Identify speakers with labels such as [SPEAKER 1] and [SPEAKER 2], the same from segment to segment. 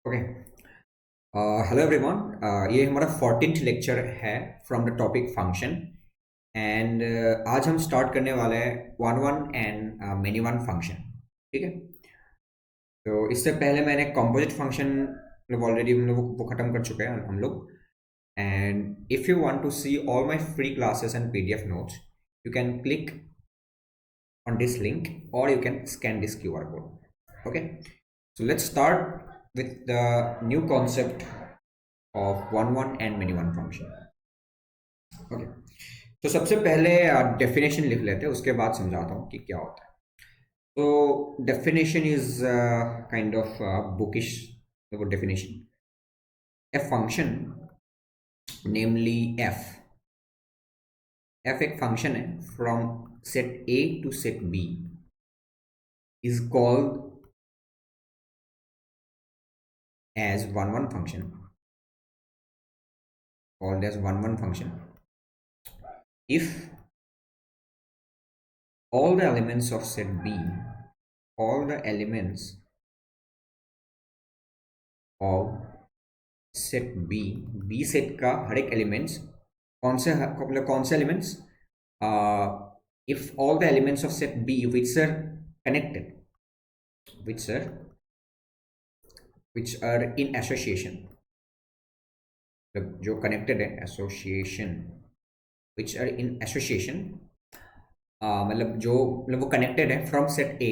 [SPEAKER 1] Okay. Hello everyone. ये हमारा 14th lecture है from the topic function. And आज हम स्टार्ट करने वाले हैं one one and many one function. ठीक है। तो इससे पहले मैंने कंपोजिट फंक्शन मतलब ऑलरेडी हम लोग वो ख़त्म कर चुके हैं हम लोग। And if you want to see all my free classes and PDF notes you can click on this link or you can scan this QR code. Okay, so let's start with the new concept of one and many one function. Okay, तो सबसे पहले definition लिख लेते हैं, उसके बाद समझाता हूँ कि क्या होता है. तो definition is kind of bookish definition. A function namely f एक फंक्शन है from set a to set b is called as one function, called as one function if all the elements of set b, all the elements of set b set का हर एक elements कौन से elements, if all the elements of set b which are connected, which are in association, जो connected है association, which are in association, मतलब जो मतलब वो कनेक्टेड है फ्रॉम सेट ए,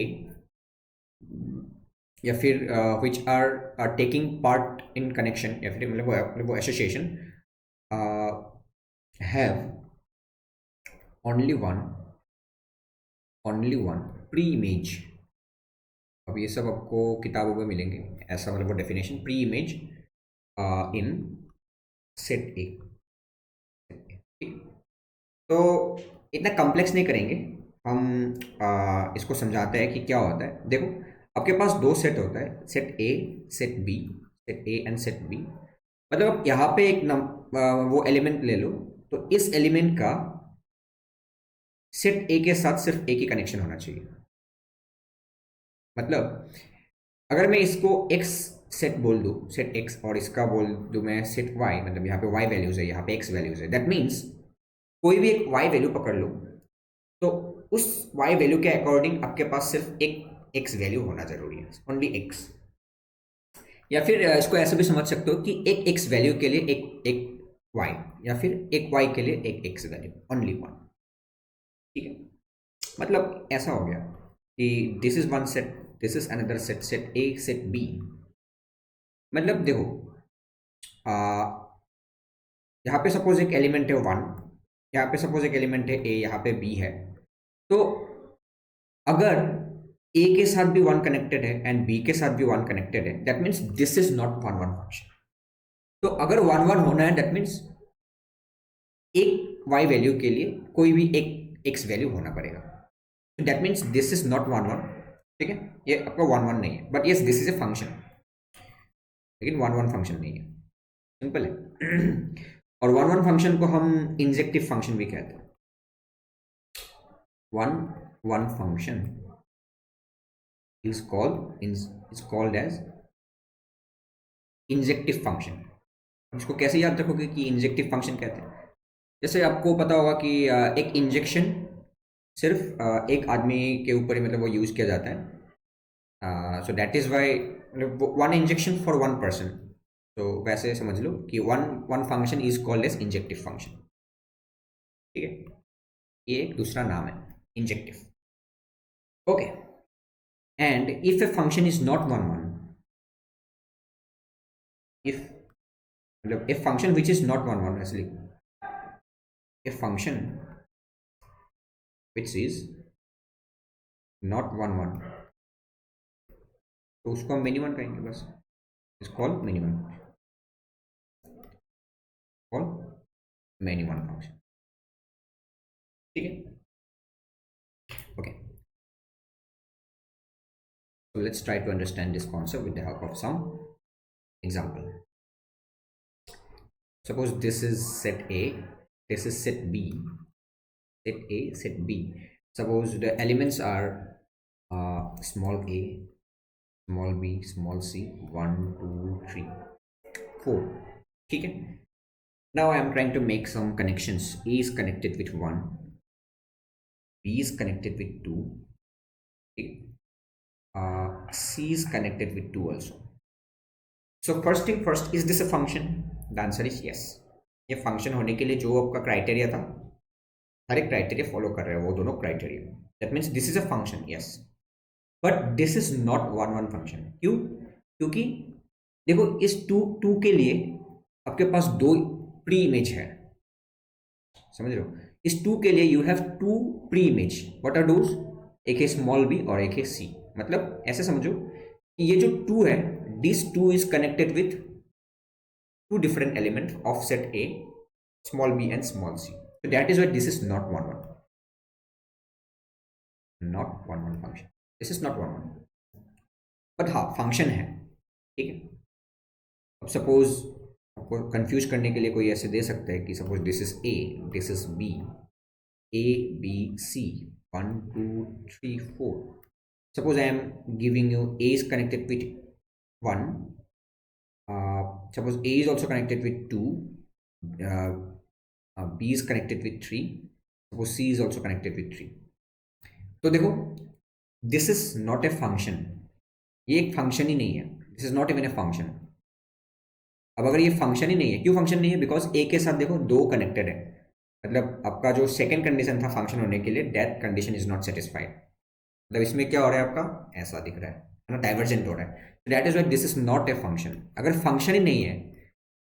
[SPEAKER 1] या फिर which are taking part in connection, या फिर मतलब वो association have only one pre image. अब ये सब आपको किताबों में मिलेंगे, ऐसा मतलब वो definition pre image in set ए. तो इतना कॉम्प्लेक्स नहीं करेंगे हम, इसको समझाते हैं कि क्या होता है. देखो, आपके पास दो सेट होता है, set A, set B, set A and set B. मतलब यहाँ पे एक वो एलिमेंट ले लो, तो इस एलिमेंट का सेट ए के साथ सिर्फ एक ही कनेक्शन होना चाहिए. मतलब अगर मैं इसको एक्स सेट बोल दूँ, सेट एक्स, और इसका बोल दूँ मैं सेट वाई, मतलब यहाँ पे वाई वैल्यूज है, यहाँ पे एक्स वैल्यूज है, दैट मीन्स कोई भी एक वाई वैल्यू पकड़ लो, तो उस वाई वैल्यू के अकॉर्डिंग आपके पास सिर्फ एक एक्स वैल्यू होना जरूरी है, ओनली एक्स. या फिर इसको ऐसे भी समझ सकते हो कि एक एक्स वैल्यू के लिए एक एक वाई, या फिर एक वाई के लिए एक एक्स वैल्यू, ओनली वन. ठीक है. मतलब ऐसा हो गया कि this is one set, this is another set, set A, set B. मतलब देखो, यहाँ पे सपोज एक एलिमेंट है वन, यहाँ पे सपोज एक एलिमेंट है ए, यहाँ पे बी है. तो अगर ए के साथ भी वन कनेक्टेड है एंड बी के साथ भी वन कनेक्टेड है, that means this is not one function. तो अगर वन वन होना है, दैट मीन्स एक वाई वैल्यू के लिए कोई भी एक एक्स वैल्यू होना पड़ेगा. That means this is not one. ठीक है, ये आपका वन नहीं है, but yes this is a function, लेकिन वन फंक्शन नहीं है. सिंपल है. और वन फंक्शन को हम इंजेक्टिव फंक्शन भी कहते हैं. One function is called as injective function. इसको कैसे याद रखोगे कि इंजेक्टिव फंक्शन कहते हैं? जैसे आपको पता होगा कि एक इंजेक्शन सिर्फ एक आदमी के ऊपर ही मतलब वो यूज किया जाता है. So that is why one injection for one person. तो वैसे समझ लो कि one function is called as injective function. ठीक है, ये एक दूसरा नाम है injective. Okay. And if a function is not one, if a function which is not one actually, a function which is not one, तो उसको हम मिनिमम कहेंगे बस. Is called minimum, called minimum function. ठीक है. Okay, so let's try to understand this concept with the help of some example. Suppose this is set A, this is set B, set A, set B. Suppose the elements are small a, small B small C 1 2 3 4. ठीक है. Now I am trying to make some connections. A is connected with 1, B is connected with 2, okay. C is connected with 2 also. So first thing first, is this a function? The answer is yes. ये function होने के लिए जो आपका criteria था, हर एक criteria follow कर रहे हैं वो दोनों criteria. That means this is a function, yes. But this is not one one function. क्यों? क्योंकि देखो, इस टू टू के लिए आपके पास दो प्री इमेज है. समझ रहे हो? इस टू के लिए you have two pre image. What are those? एक है स्मॉल बी और एक है सी. मतलब ऐसे समझो कि ये जो टू है, this two is connected with two different elements of set A, small b and small c. So that is why this is not one one. Not one one function. This is not one one. But हाँ function है. ठीक है. अब suppose आपको confuse करने के लिए कोई ऐसे दे सकता है कि suppose this is A, this is B, A B C 1 2 3 4. Suppose I am giving you A is connected with 1. Suppose A is also connected with 2, B is connected with 3, suppose C is also connected with 3. तो देखो, this is not a function. ये एक function ही नहीं है. This is not even a function. अब अगर ये फंक्शन ही नहीं है, क्यों फंक्शन नहीं है? बिकॉज A के साथ देखो दो कनेक्टेड है. मतलब आपका जो सेकेंड कंडीशन था फंक्शन होने के लिए, that condition is not satisfied. मतलब इसमें क्या हो रहा है आपका? ऐसा दिख रहा है ना, डाइवर्जेंट हो रहा है. That is why this is not a function. अगर फंक्शन ही नहीं है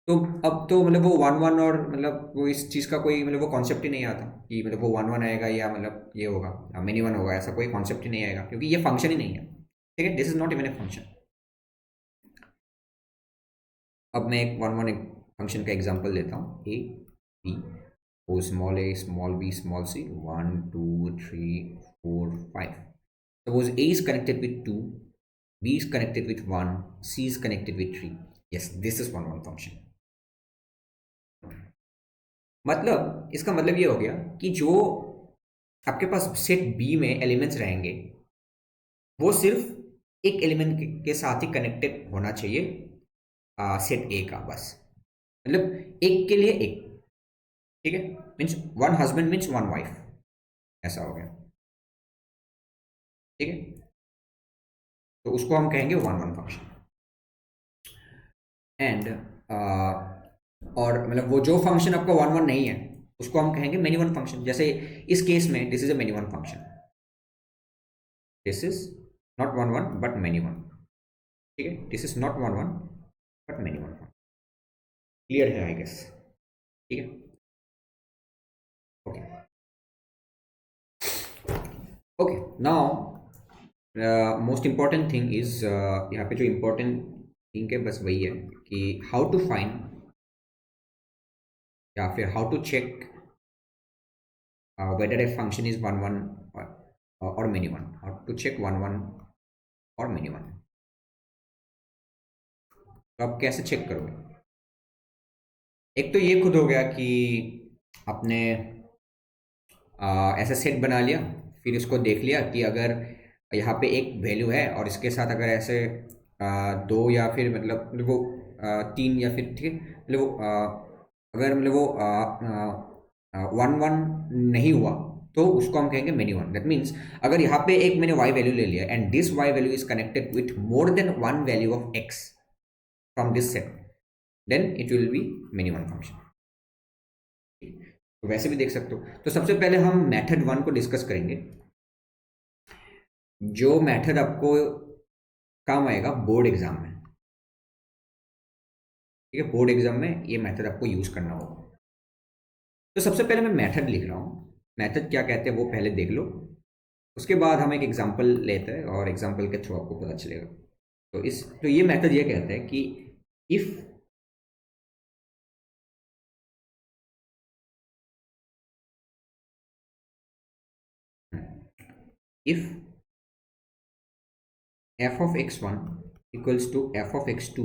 [SPEAKER 1] तो अब तो मतलब वो वन वन और मतलब वो इस चीज़ का कोई मतलब वो कॉन्सेप्ट ही नहीं आता कि मतलब वो वन वन आएगा या मतलब ये होगा मिनी वन होगा. ऐसा कोई कॉन्सेप्ट ही नहीं आएगा क्योंकि ये फंक्शन ही नहीं है. ठीक है. This is not even a function. अब मैं एक वन वन एक फंक्शन का एग्जांपल लेता हूँ. A B O small A small B small C 1 2 3 4 5. Suppose A is connected with 2, B is connected with 1, C is connected with 3. Yes, this is one function. मतलब इसका मतलब ये हो गया कि जो आपके पास सेट B में एलिमेंट्स रहेंगे वो सिर्फ एक एलिमेंट के साथ ही कनेक्टेड होना चाहिए सेट A का, बस. मतलब एक के लिए एक. ठीक है. Means one husband means one wife, ऐसा हो गया. ठीक है. तो उसको हम कहेंगे वन वन फंक्शन. एंड और मतलब वो जो फंक्शन आपका वन वन नहीं है उसको हम कहेंगे मेनी वन फंक्शन. जैसे इस केस में this is a many one function. This is not one one but many one. ठीक है. This is not one one but many one. Clear है आई गेस? ठीक है. Okay okay. Now most important thing is, यहाँ पे जो important thing है बस वही है कि हाउ टू फाइंड या फिर how to check whether a function is one one or many one, or to check one one or many one. तो आप कैसे चेक करोगे? एक तो ये खुद हो गया कि आपने ऐसा सेट बना लिया, फिर इसको देख लिया कि अगर यहाँ पे एक वैल्यू है और इसके साथ अगर ऐसे दो या फिर मतलब वो तीन या फिर, ठीक है, मतलब वो अगर मतलब वो वन वन नहीं हुआ तो उसको हम कहेंगे मेनी वन. दैट मीन्स अगर यहाँ पे एक मैंने y वैल्यू ले लिया and this y value is connected with more than one value of x from this set, then it will be many one function. तो वैसे भी देख सकते हो. तो सबसे पहले हम मेथड वन को डिस्कस करेंगे. जो मेथड आपको काम आएगा बोर्ड एग्जाम में. ठीक है. बोर्ड एग्जाम में ये मेथड आपको यूज करना होगा. तो सबसे पहले मैं मेथड लिख रहा हूँ. मेथड क्या कहते हैं वो पहले देख लो, उसके बाद हम एक एग्जांपल लेते हैं और एग्जांपल के थ्रू आपको पता चलेगा. तो ये मेथड ये कहता है कि if f of x1 equals to f of x2,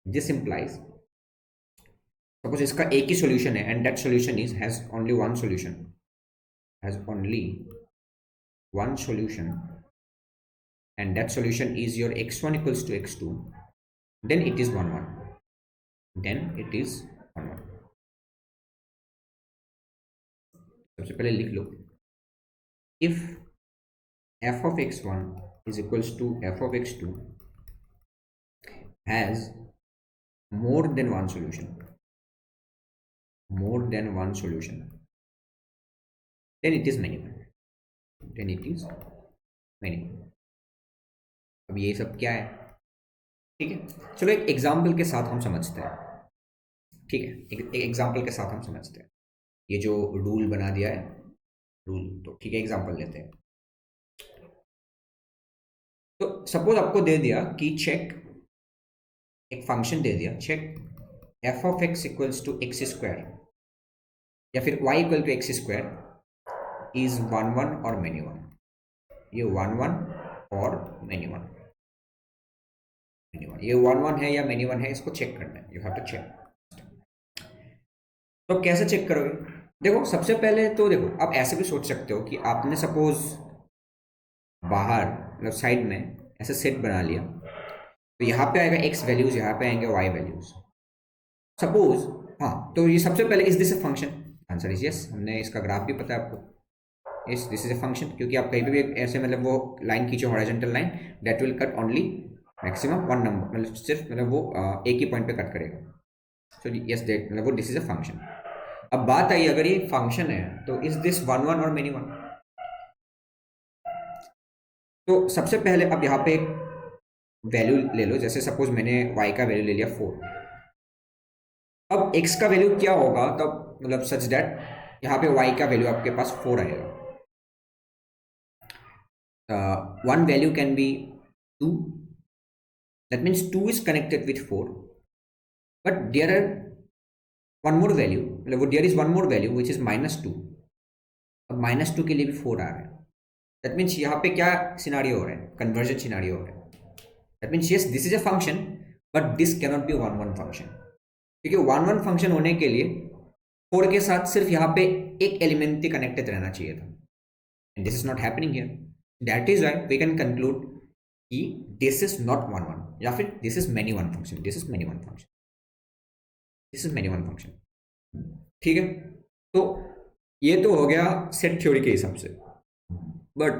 [SPEAKER 1] this implies, suppose इसका एक ही सॉल्यूशन है and that solution is has only one solution, has only one solution and that solution is your x1 equals to x2, then it is 1 1, then it is 1 1. सबसे पहले लिख लो, if f of x1 is equals to f of x2 has more than one solution, then it is many-one, अब ये सब क्या है? ठीक है, चलो एक एग्जाम्पल के साथ हम समझते हैं. ठीक है, एक एग्जाम्पल के साथ हम समझते हैं. ये जो रूल बना दिया है, रूल, तो ठीक है, एग्जाम्पल लेते हैं. तो सपोज आपको दे दिया कि चेक, एक फंक्शन दे दिया, check f of x equals to x square या फिर y equal to x square is 1 1 और मेनी वन. ये 1 1 और मेनी वन, ये 1 1 है या मेनी वन है, इसको चेक करना है. You have to check. तो कैसे चेक करोगे? देखो, सबसे पहले तो देखो, आप ऐसे भी सोच सकते हो कि आपने सपोज बाहर मतलब साइड में ऐसे सेट बना लिया, तो यहाँ पे आएगा x वैल्यूज, यहाँ पे आएंगे y वैल्यूज. सपोज, हाँ, तो ये सबसे पहले is this a function? Answer is yes. हमने इसका ग्राफ भी पता है आपको. Yes, this is a function, क्योंकि आप कहीं पे भी ऐसे मतलब वो लाइन खींचो, horizontal line, that will cut only maximum one number, मतलब सिर्फ मतलब वो एक ही पॉइंट पे कट करेगा. सो यस, दैट मतलब वो दिस इज अ फंक्शन. अब बात आई, अगर ये फंक्शन है तो इज दिस 1 1 और मेनी वन? तो सबसे पहले अब यहाँ पे वैल्यू ले लो. जैसे सपोज मैंने y का वैल्यू ले लिया 4. अब x का वैल्यू क्या होगा तब, मतलब सच दैट यहाँ पे y का वैल्यू आपके पास 4 आएगा. One value can be 2, that means 2 is connected with 4, but there are one more value, मतलब there is one more value which is -2. अब -2 के लिए भी 4 आ रहा है. दैट मीन्स यहाँ पे क्या सिनारियो हो रहा है? कन्वर्जन सिनारियो हो रहा है. That means yes, this is a function but this cannot be 1 1 function, क्योंकि 1 1 फंक्शन होने के लिए 4 के साथ सिर्फ यहाँ पे एक एलिमेंट ही कनेक्टेड रहना चाहिए था, and this is not happening here. That is why we can conclude कि दिस इज नॉट 1 1 या फिर this is many one function. This is many one function, this is many one function. ठीक है, तो ये तो हो गया सेट थ्योरी के हिसाब से. बट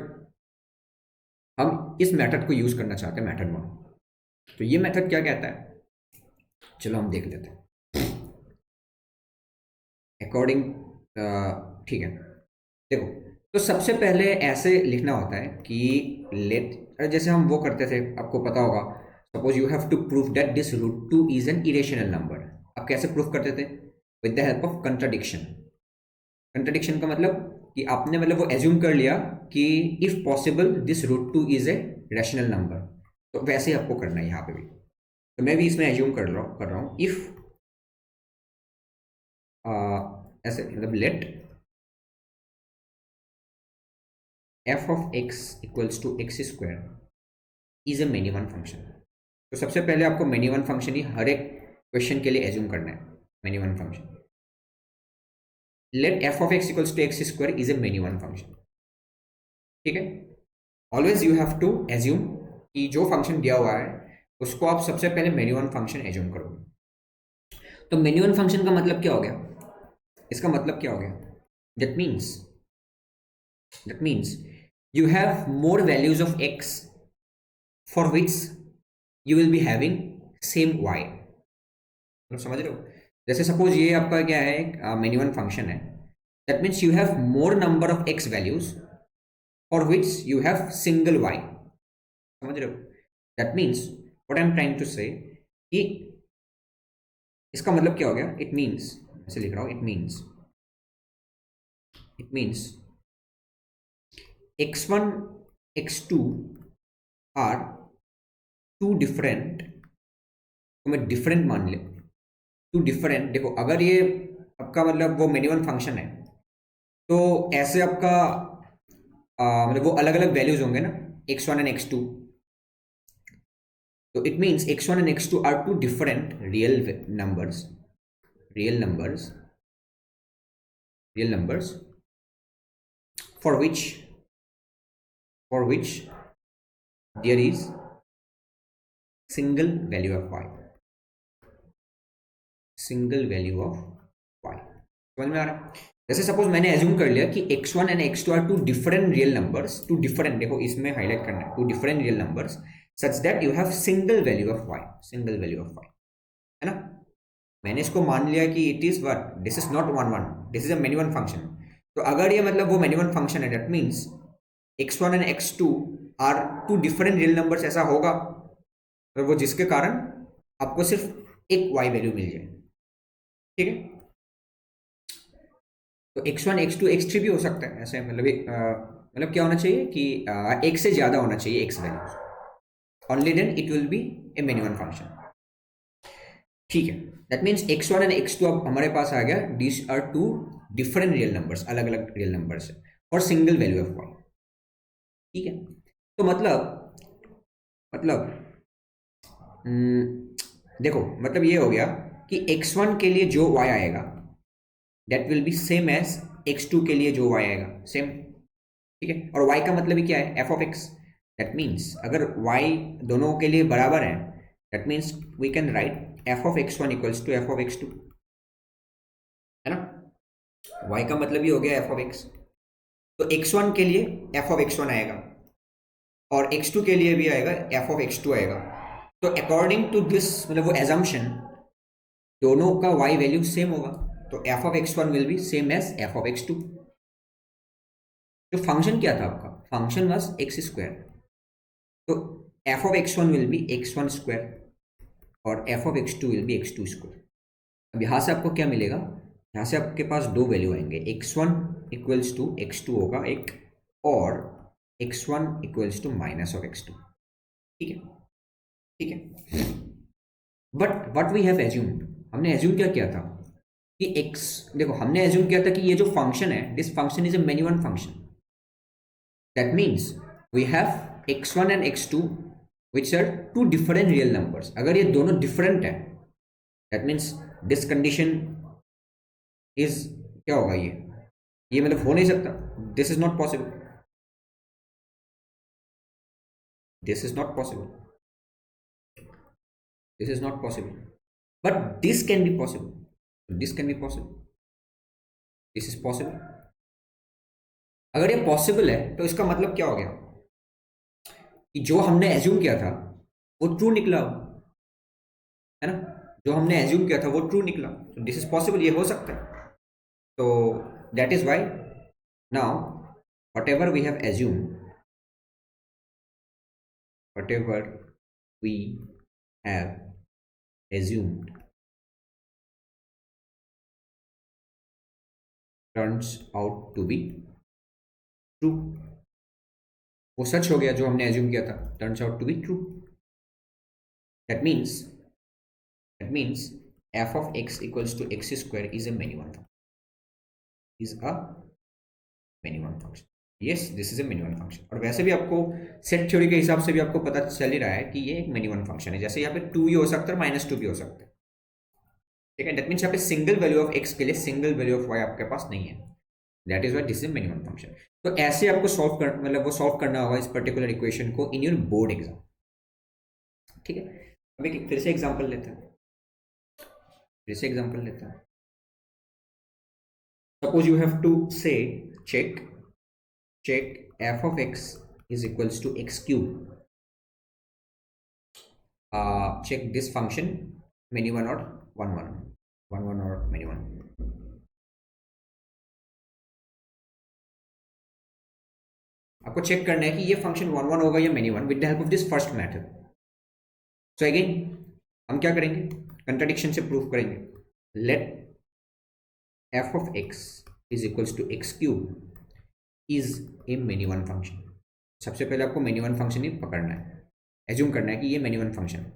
[SPEAKER 1] हम इस मेथड को यूज करना चाहते हैं, मेथड 1. तो ये मेथड क्या कहता है, चलो हम देख लेते हैं. अकॉर्डिंग, ठीक है, देखो, तो सबसे पहले ऐसे लिखना होता है कि लेट, जैसे हम वो करते थे, आपको पता होगा, suppose you have to prove that this root 2 is an irrational number. अब कैसे प्रूफ करते थे? With the help of contradiction. Contradiction का मतलब कि आपने मतलब वो एज्यूम कर लिया कि if possible this root 2 is a rational number. तो वैसे ही आपको करना है यहाँ पे भी. तो मैं भी इसमें एज्यूम कर रहा हूँ इफ ऐसे, मतलब let f of x equals to x square is a many one function. तो सबसे पहले आपको मेनी वन फंक्शन ही हर एक क्वेश्चन के लिए एज्यूम करना है. Many one function, let f of x equals to x square is a many one function. ठीक है, always you have to assume कि जो फंक्शन दिया हुआ है उसको आप सबसे पहले मेनी वन फंक्शन एज्यूम करोगे. तो मेनी वन फंक्शन का मतलब क्या हो गया? इसका मतलब क्या हो गया? That means you have more values of x for which you will be having same y. समझ रहे हो? जैसे सपोज ये आपका क्या है, मेनी वन फंक्शन है. That means you have more number of x values for which you have single y. समझ रहे हो? That means what I am trying to say कि इसका मतलब क्या हो गया? इट मीन्स, ऐसे लिख रहा हूं, it means x1 x2 are two different. तो मैं डिफरेंट मान ले, टू डिफरेंट. देखो, अगर ये आपका मतलब वो मेनी वन फंक्शन है तो ऐसे आपका मतलब वो अलग अलग वैल्यूज होंगे ना, x1 एंड x2. तो इट means x1 and x2 are two different real numbers for which for which there is single value of y, single value of y। समझ में आ रहा है? जैसे सपोज मैंने एज्यूम कर लिया कि x1 and x2 are two different real numbers, two different, देखो इसमें हाईलाइट करना है, two different real numbers such that you have single value of y, single value of y, है ना। मैंने इसको मान लिया कि it is what, this is not one one, this is a many one function. तो अगर ये मतलब वो मेनी वन फंक्शन है, that means x1 and x2 are two different real numbers, ऐसा होगा तो वो जिसके कारण आपको सिर्फ एक y वैल्यू मिल जाए, ठीक है। तो x1 x2 x3 भी हो सकता है ऐसे, मतलब क्या होना चाहिए कि एक से ज्यादा होना चाहिए x value, only then it will be a many one function, ठीक है। That means x1 and x2 अब हमारे पास आ गया, these are two different real numbers, अलग अलग रियल नंबर्स है, और सिंगल वैल्यू ऑफ y, ठीक है। तो मतलब देखो मतलब ये हो गया कि x1 के लिए जो y आएगा that will be same as x2 के लिए जो y आएगा, सेम, ठीक है। और y का मतलब ही क्या है, f of x। That means अगर y दोनों के लिए बराबर है, that means we can write f of x1 equals to f of x2, है ना। y का मतलब ही हो गया f ऑफ x। तो x1 के लिए f ऑफ x1 आएगा और x2 के लिए भी आएगा f ऑफ x2 आएगा। तो अकॉर्डिंग टू दिस, मतलब वो एजम्पशन, दोनों का y वैल्यू सेम होगा, तो f of x1 will be same as f of x2। तो फंक्शन क्या था आपका, फंक्शन वाज x स्क्वायर, तो f of x1 will be x1 square और f of x2 will be x2 square. अब यहाँ से आपको क्या मिलेगा, यहाँ से आपके पास दो वैल्यू आएंगे, x1 इक्वल्स टू x2 होगा एक, और x1 equals to minus of x2, ठीक है, ठीक है। But what we have assumed, हमने एज्यूम क्या किया था कि x, देखो हमने एज्यूम किया था कि ये जो फंक्शन है, this function is a many one function. That means we have x1 and x2 which are two different real numbers। अगर ये दोनों डिफरेंट है, that means this condition is, क्या होगा ये मतलब हो नहीं सकता, this is not possible, this is not possible, this is not possible, but this can be possible, this can be possible, this is possible। अगर ये पॉसिबल है तो इसका मतलब क्या हो गया कि जो हमने एज्यूम किया था वो ट्रू निकला, है ना। जो हमने एज्यूम किया था वो ट्रू निकला, तो दिस इज पॉसिबल, ये हो सकता है। तो that is why now whatever we have assumed, whatever we have assumed turns out to be true। वो सच हो गया जो हमने एज्यूम किया था, turns out to be true। that means f of x equals to x square is a many one function, is a many one function। yes, this is a many one function। और वैसे भी आपको set theory के हिसाब से भी आपको पता चल ही रहा है कि ये एक many one function है, जैसे यहाँ पे 2 भी हो सकता है, -2 भी हो सकता है, ठीक है। दैट मीन्स यहाँ पे सिंगल वैल्यू ऑफ x के लिए सिंगल वैल्यू ऑफ y आपके पास नहीं है, that is why this is minimum function. तो ऐसे आपको सॉल्व कर, मतलब वो सॉल्व करना होगा इस पर्टिकुलर इक्वेशन को इन योर बोर्ड एग्जाम, ठीक है। अब एक फिर से एग्जांपल लेते हैं, सपोज यू हैव टू से check f of x is equals to x cube, check this function many one or one or many one। आपको चेक करना है कि ये फंक्शन 1 1 होगा या many one with the help of this first method. So again हम क्या करेंगे, कंट्राडिक्शन से प्रूफ करेंगे। Let f of x is equals to x cube is a many one function। सबसे पहले आपको मेनी वन फंक्शन ही पकड़ना है, एज्यूम करना है कि ये मेनी वन फंक्शन है।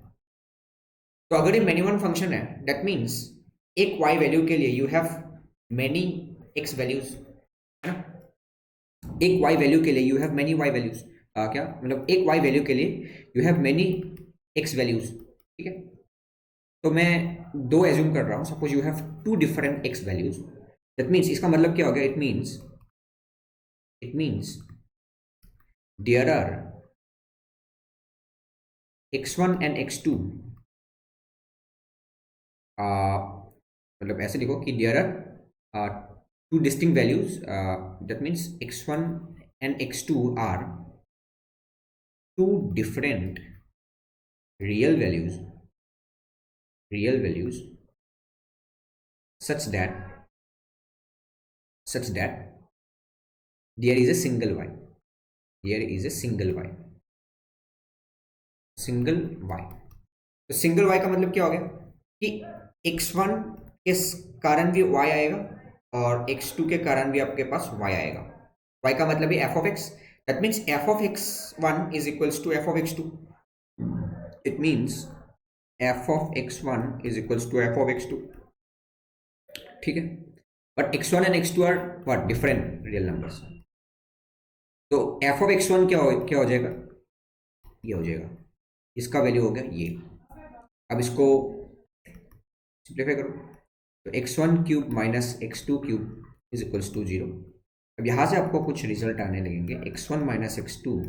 [SPEAKER 1] तो अगर ये मेनी वन फंक्शन है, दैट मीन्स एक y वैल्यू के लिए you have many x values, है ना। एक y वैल्यू के लिए you have many y values, क्या मतलब एक y वैल्यू के लिए you have many x values, ठीक है। तो मैं दो एज्यूम कर रहा हूँ, suppose you have 2 different x values, that means इसका मतलब क्या हो गया, it means there are x1 and x2, मतलब ऐसे लिखो कि there are two distinct values, that means x1 and x2 are two different real values such that there is a single y, there is a single y, single y. तो single y का मतलब क्या हो गया कि x1 के कारण भी y आएगा और x2 के कारण भी आपके पास y आएगा. y का मतलब है f of x. That means f of x1 is equals to f of x2. It means f of x1 is equals to f of x2. ठीक है. But x1 and x2 are what? Different real numbers. तो f of x1 क्या हो जाएगा? ये हो जाएगा, इसका वैल्यू हो गया ये. अब इसको सिंप्लीफाई करो तो x1 cube minus x2 cube is equals to 0. अब यहाँ से आपको कुछ रिजल्ट आने लगेंगे. x1 minus x2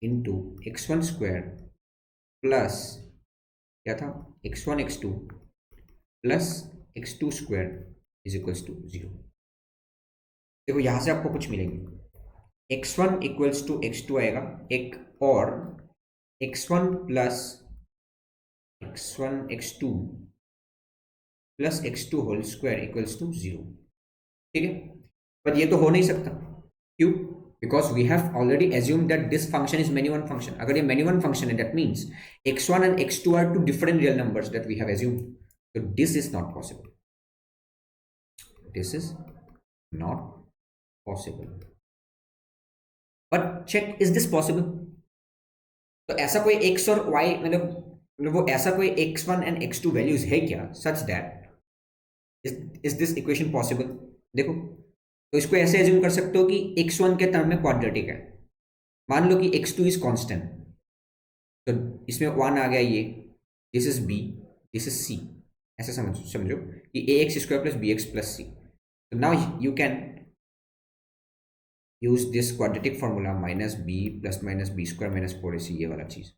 [SPEAKER 1] into x1 square plus क्या था x1 x2 plus x2 square is equals to 0. देखो यहाँ से आपको कुछ मिलेंगे. x1 इक्वल्स टू x2 आएगा एक, और x1 plus x1 x2 plus x2 whole square equals to 0. ठीक है. पर ये तो हो नहीं सकता. क्यों? Because we have already assume that this function is many one function. अगर ये मेनी वन फंक्शन है that means x1 and x2 are two different real numbers that we have assumed. So this is not possible. This is not possible. But check, is this possible? तो ऐसा कोई x और y मतलब वो ऐसा कोई x1 and x2 values है क्या such that is this equation possible? देखो तो इसको ऐसे एज्यूम कर सकते हो कि x1 के टर्म में क्वाड्रेटिक है. मान लो कि x2 इज कांस्टेंट, तो इसमें 1 आ गया ये, this is b, this is c. ऐसे समझो कि ax square plus bx plus c. तो now you can use this quadratic formula minus b plus minus b square minus 4ac, ये वाला चीज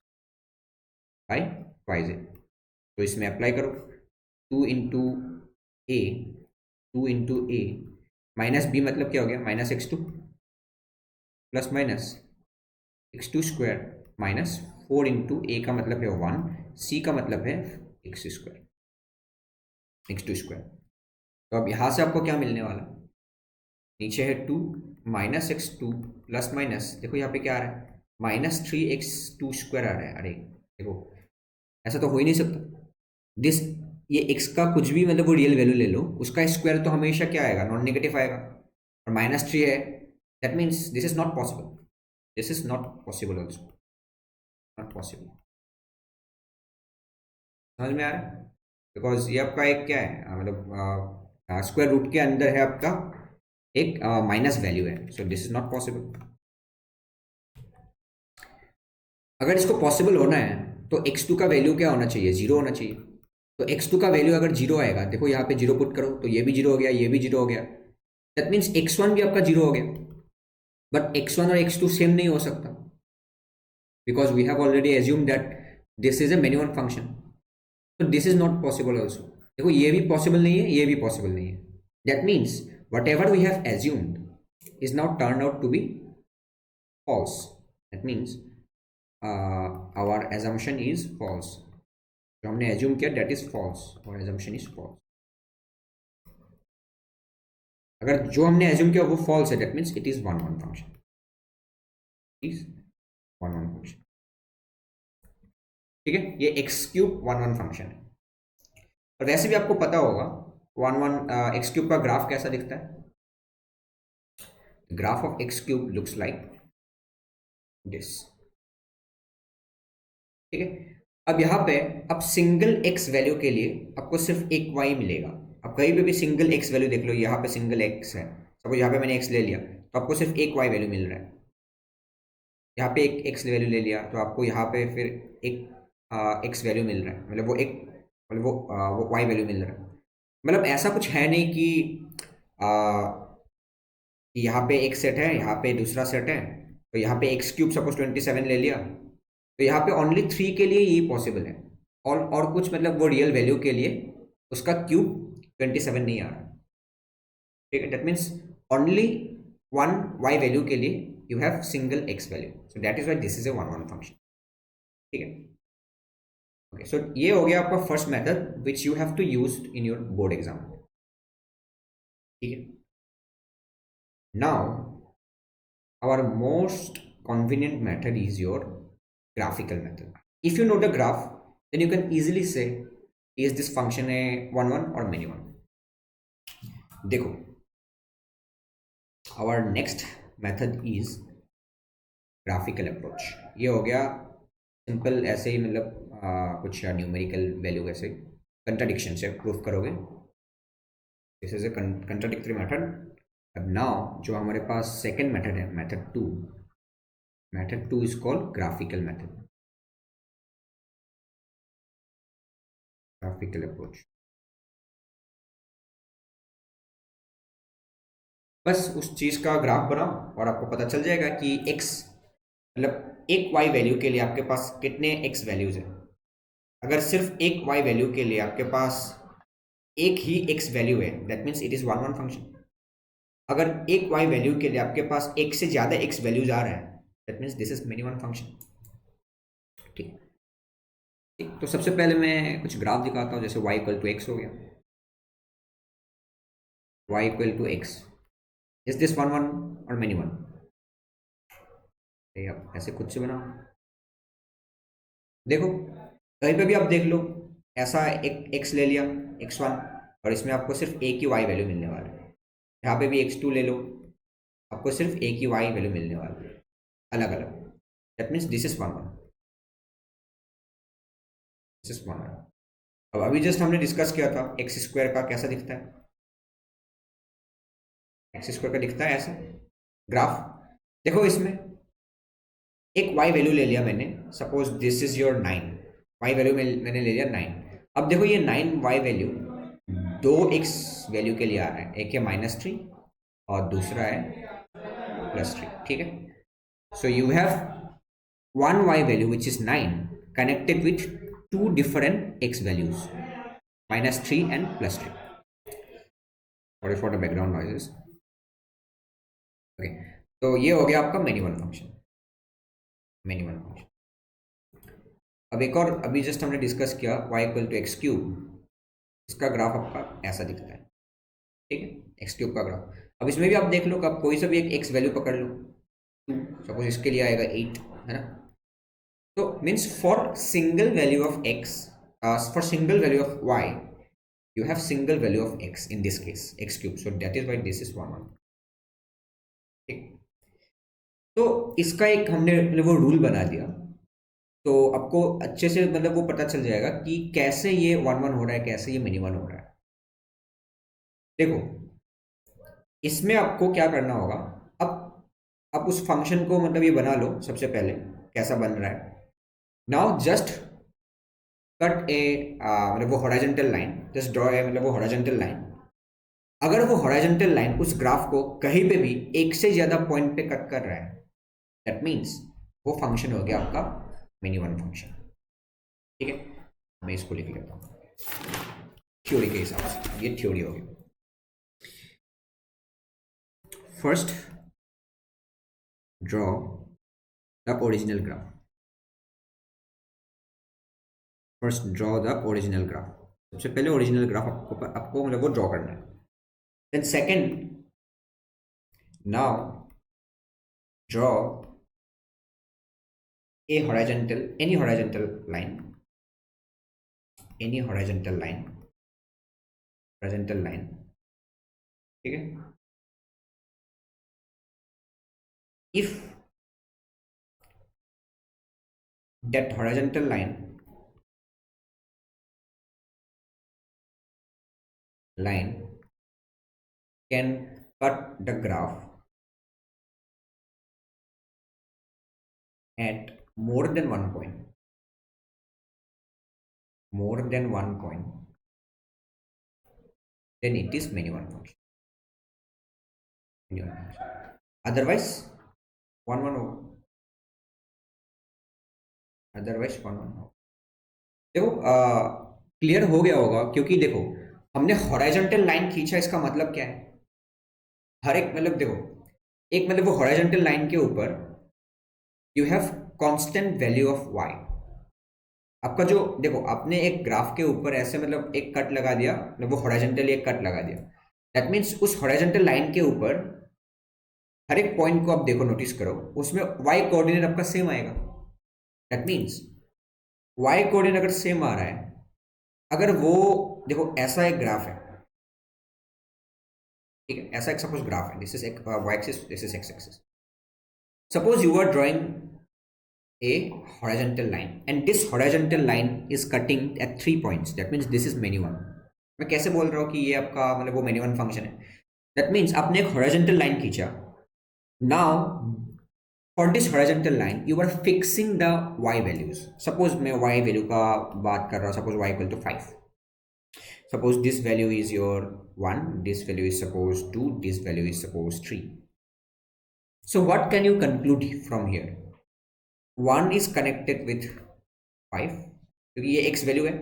[SPEAKER 1] बाई वाई z. तो इसमें अप्लाई करो 2 इंटू ए माइनस b मतलब क्या हो गया minus x2 plus minus x2 square minus 4 into A का मतलब है 1, c का मतलब है x स्क्वायर x2 स्क्वायर. तो अब यहाँ से आपको क्या मिलने वाला, नीचे है 2 माइनस x2 प्लस माइनस, देखो यहाँ पे क्या आ रहा है माइनस 3x2 स्क्वायर आ रहा है. अरे देखो ऐसा तो हो ही नहीं सकता. दिस ये x का कुछ भी मतलब वो रियल वैल्यू ले लो, उसका स्क्वायर तो हमेशा क्या आएगा, नॉन नेगेटिव आएगा. और माइनस 3 है, that means this is not possible. This is not possible also, not possible. समझ में आ रहा है? बिकॉज ये आपका एक क्या है मतलब स्क्वायर रूट के अंदर है आपका एक माइनस वैल्यू है. सो दिस इज नॉट पॉसिबल. अगर इसको पॉसिबल होना है तो x2 का वैल्यू क्या होना चाहिए, 0 होना चाहिए. तो x2 का वैल्यू अगर 0 आएगा, देखो यहाँ पे 0 पुट करो तो ये भी 0 हो गया, ये भी 0 हो गया. दैट मीन्स x1 भी आपका 0 हो गया. बट x1 और x2 सेम नहीं हो सकता because we have already assume that this is a many one function. तो this is not possible also. देखो ये भी पॉसिबल नहीं है, ये भी पॉसिबल नहीं है. That means whatever we have assumed is now turn out to be false. That means our assumption is false. जो हमने एज्यूम किया दैट इज फॉल्स, और एजम्पशन इज फॉल्स. अगर जो हमने एज्यूम किया वो फॉल्स है, that means it is one one function, is one one function. ठीक है. ये x cube one one function है. और वैसे भी आपको पता होगा वन वन एक्स क्यूब का ग्राफ कैसा दिखता है. Graph of x cube looks like this. ठीक है. अब यहाँ पे अब सिंगल एक्स वैल्यू के लिए आपको सिर्फ एक वाई मिलेगा. अब कहीं पे भी सिंगल एक्स वैल्यू देख लो, यहाँ पे सिंगल एक्स है, सपोज यहाँ पे मैंने एक्स ले लिया तो आपको सिर्फ एक वाई वैल्यू मिल रहा है. यहाँ पे एक एक्स वैल्यू ले लिया तो आपको यहाँ पे फिर एक एक्स वैल्यू मिल रहा है, मतलब वो एक मतलब वो वाई वैल्यू मिल रहा है. मतलब ऐसा कुछ है नहीं कि यहाँ पे एक सेट है, यहाँ पे दूसरा सेट है, तो यहाँ पे एक्स क्यूब सपोज 27 ले लिया, तो यहाँ पे ओनली 3 के लिए ही पॉसिबल है, और कुछ मतलब वो रियल वैल्यू के लिए उसका क्यूब 27 नहीं आ रहा। ठीक है, that means only one y value के लिए you have single x value, so that is why this is a one one function. ठीक है, ओके, सो ये हो गया आपका first method which you have to use in your board exam. ठीक है, now our most convenient method is your graphical method. If you know the graph, then you can easily say is this function a one one or many one. देखो, our next method is graphical approach. ये हो गया simple, ऐसे ही मतलब कुछ numerical value ऐसे contradiction से proof करोगे। This is A contradictory method. अब नाउ जो हमारे पास सेकेंड मेथड है, method two is called graphical method, graphical approach. बस उस चीज का ग्राफ बनाओ और आपको पता चल जाएगा कि x मतलब एक y वैल्यू के लिए आपके पास कितने x वैल्यूज है। अगर सिर्फ एक y वैल्यू के लिए आपके पास एक ही x वैल्यू है, that means it is one one function. अगर एक y वैल्यू के लिए आपके पास एक से ज्यादा x वैल्यूज आ रहा है, that means this is many one function. ठीक, तो सबसे पहले मैं कुछ ग्राफ दिखाता हूँ, जैसे y इक्वल टू एक्स हो गया, y equal to x, is this one one और मेनी वन? आप ऐसे खुद से बनाओ, देखो कहीं पे भी आप देख लो, ऐसा एक x ले लिया x1 और इसमें आपको सिर्फ एक ही y वैल्यू मिलने वाला है। यहाँ पे भी x2 ले लो, आपको सिर्फ एक ही y वैल्यू मिलने वाला है अलग अलग, that means this is one one, this is one one. अब अभी जस्ट हमने डिस्कस किया था एक्स स्क्वायर का कैसा दिखता है, एक्स स्क्वायर का दिखता है ऐसा ग्राफ। देखो इसमें एक y वैल्यू ले लिया मैंने, suppose this is your 9, y value मैंने ले लिया 9। अब देखो ये 9y वैल्यू दो x वैल्यू के लिए आ रहा है, एक है -3 और दूसरा है +3। ठीक है, so you have one y value which is 9 connected with two different x values, -3 and +3. Sorry for the background noises. Okay, तो ये हो गया आपका many one function, many one function. अब एक और अभी जस्ट हमने डिस्कस किया y equal to x cube, इसका ग्राफ आपका ऐसा दिखता है। ठीक है, एक्स क्यूब का ग्राफ। अब इसमें भी आप देख लो कि आप कोई सा भी एक x वैल्यू पकड़ लो, सपोज इसके लिए आएगा 8, है ना। तो means for single value of x, for single value of y, you have single value of x, in this case x cube, so that is why this is 1 1। ठीक, तो इसका एक हमने वो रूल बना दिया, तो आपको अच्छे से मतलब वो पता चल जाएगा कि कैसे ये 1 1 हो रहा है, कैसे ये मिनी वन हो रहा है। देखो इसमें आपको क्या करना होगा, अब उस फंक्शन को मतलब ये बना लो सबसे पहले कैसा बन रहा है। नाउ जस्ट कट ए मतलब वो horizontal line, just draw a मतलब वो हॉरिजॉन्टल लाइन। अगर वो हॉरिजॉन्टल लाइन उस ग्राफ को कहीं पे भी एक से ज्यादा पॉइंट पे कट कर रहा है, दैट मीन्स वो फंक्शन हो गया आपका मिनी वन फंक्शन। ठीक है, मैं इसको लिख लेता हूँ थ्योरी के हिसाब से, ये थ्योरी होगी। First draw the original graph, first draw the original graph, सबसे पहले ओरिजिनल ग्राफ आपको मतलब वो ड्रॉ करना है। Then second, now draw a horizontal, any horizontal line, any horizontal line, horizontal line. ठीक है, if that horizontal line can cut the graph at more than one point, then it is many one function, otherwise one one होगा, otherwise one one होगा। देखो clear हो गया होगा, क्योंकि देखो हमने हॉरिजॉन्टल लाइन खींचा, इसका मतलब क्या है, हर एक मतलब देखो, एक मतलब वो हॉरिजॉन्टल लाइन के ऊपर you have constant value of y. आपका जो देखो, आपने एक ग्राफ के ऊपर ऐसे मतलब एक कट लगा दिया, मतलब वो हॉरिजॉन्टली एक कट लगा दिया, दैट मीन्स उस हॉरिजॉन्टल लाइन के ऊपर हर एक पॉइंट को आप देखो, नोटिस करो, उसमें वाई कोऑर्डिनेट आपका सेम आएगा। दैट मीन्स वाई कोऑर्डिनेट अगर सेम आ रहा है, अगर वो देखो ऐसा एक ग्राफ है, ठीक है, ऐसा एक सपोज ग्राफ है, दिस इज एक y axis, this is x axis. Suppose you are drawing a horizontal line and this horizontal line is cutting at 3 points, that means this is many one। मैं कैसे बोल रहा हूँ कि ये आपका मतलब वो many one फंक्शन है, that means आपने एक horizontal line खींचा, now for this horizontal line you are fixing the y values। suppose मैं y value का बात कर रहा हूँ, suppose y equal to 5, suppose this value is your 1, this value is suppose 2, this value is suppose 3। so what can you conclude from here? 1 is connected with 5 क्योंकि ये x value है,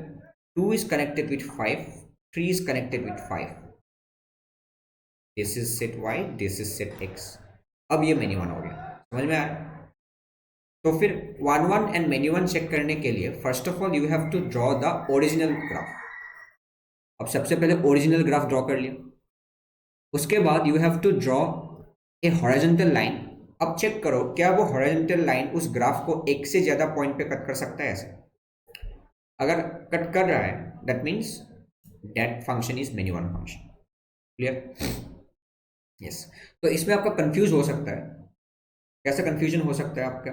[SPEAKER 1] 2 is connected with 5, 3 is connected with 5, this is set y, this is set x। अब ये many one हो गया, समझ में आया? तो फिर one one and many one check करने के लिए first of all you have to draw the original graph. अब सबसे पहले ओरिजिनल ग्राफ ड्रॉ कर लिया, उसके बाद you have to draw a horizontal line. अब चेक करो क्या वो हॉरिजॉन्टल लाइन उस ग्राफ को एक से ज्यादा पॉइंट पे कट कर सकता है ऐसे, अगर कट कर रहा है that means that function is many one function. Clear? Yes. तो इसमें आपका कंफ्यूज हो सकता है, कैसा कंफ्यूजन हो सकता है आपका?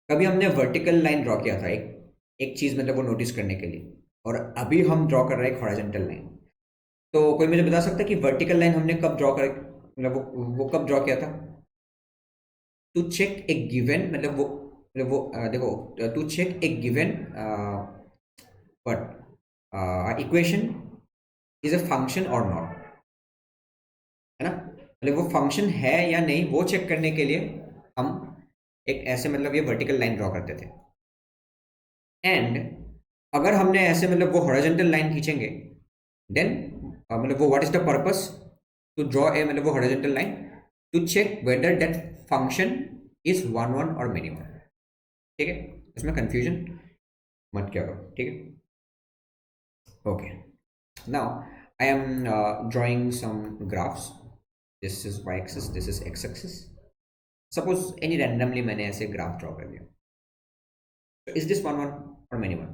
[SPEAKER 1] कभी हमने वर्टिकल लाइन ड्रॉ किया था, एक एक चीज मतलब वो नोटिस करने के लिए, और अभी हम ड्रॉ कर रहे हैं एक हॉरिजॉन्टल लाइन। तो कोई मुझे बता सकता है कि वर्टिकल लाइन हमने कब ड्रॉ कर मतलब वो कब ड्रॉ किया था? टू चेक ए गिवन मतलब वो देखो, to check a given but equation is a function और नॉट, है ना, मतलब वो फंक्शन है या नहीं वो चेक करने के लिए हम एक ऐसे मतलब ये वर्टिकल लाइन ड्रॉ करते थे। एंड अगर हमने ऐसे मतलब वो हॉरिजॉन्टल लाइन खींचेंगे देन मतलब वो what is the purpose to draw a मतलब वो horizontal line, to check whether that function is one one और मेनी वन। ठीक है, उसमें कंफ्यूजन मत क्या करो, ठीक है? Okay, now I am drawing some graphs, this is y axis, this is x axis। Suppose any randomly मैंने ऐसे ग्राफ ड्रॉ कर दिया, तो इज दिस वन वन और मेनी वन?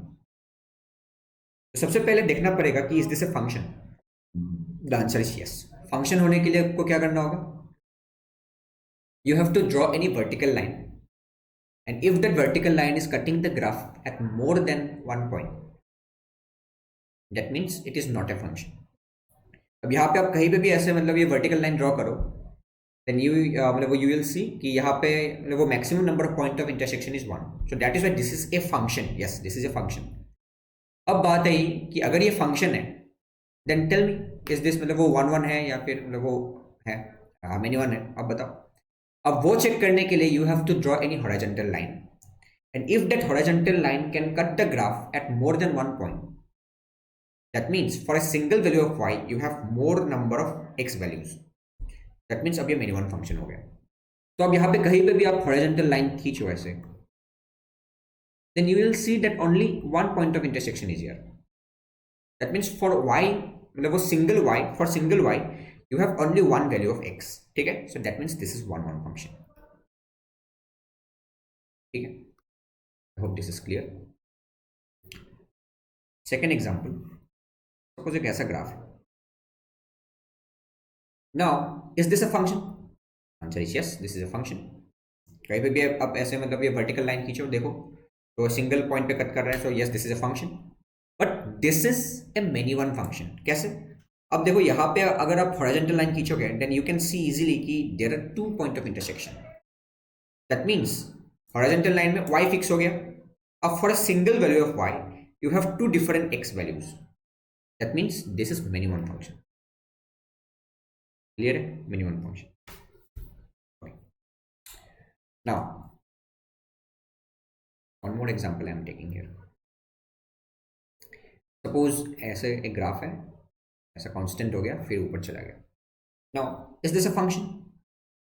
[SPEAKER 1] तो सबसे पहले देखना पड़ेगा कि is this a function. The answer is yes. Function होने के लिए आपको क्या करना होगा? You have to draw any vertical line, and if that vertical line is cutting the graph at more than one point, that means it is not a function. अब यहाँ पे आप कहीं पे भी ऐसे मतलब ये वर्टिकल लाइन ड्रॉ करो, देन यू मतलब यू विल सी कि यहाँ पे मतलब वो maximum number of point of intersection is one, so that is why this is a function. Yes, this is a function. अब बात आई कि अगर ये फंक्शन है then tell me is this मतलब वो वन वन है या फिर मतलब वो है मेनी वन है, अब बताओ। अब वो चेक करने के लिए you have to draw any horizontal line, and if that horizontal line can cut the graph at more than one point, that means for a single value of y you have more number of x values, that means अब ये many one function हो गया। तो अब यहाँ पे कहीं पे भी आप हॉरिजॉन्टल लाइन खींचो ऐसे, then you will see that only one point of intersection is here। that means for y मतलब वो single y, for single y you have only one value of x, ठीक है? so that means this is one one function, ठीक है? I hope this is clear। second example, suppose एक ऐसा graph है, now is this a function? answer is yes, this is a function। कहीं पे भी आप ऐसे मतलब ये वर्टिकल लाइन खींचो, देखो तो सिंगल पॉइंट पे कट कर रहा है, so yes this is a function, but this is a many one function. कैसे? अब देखो यहाँ पे अगर आप हॉरिजॉन्टल लाइन खींचोगे then you can see easily कि there are two point of intersection, that means horizontal line में y फिक्स हो गया। अब for a single value of y you have two different x values, that means this is many one function. Clear है? Many one function. Now, one more example I am taking here. Suppose ऐसे एक graph है, ऐसा constant हो गया, फिर ऊपर चला गया. Now, is this a function?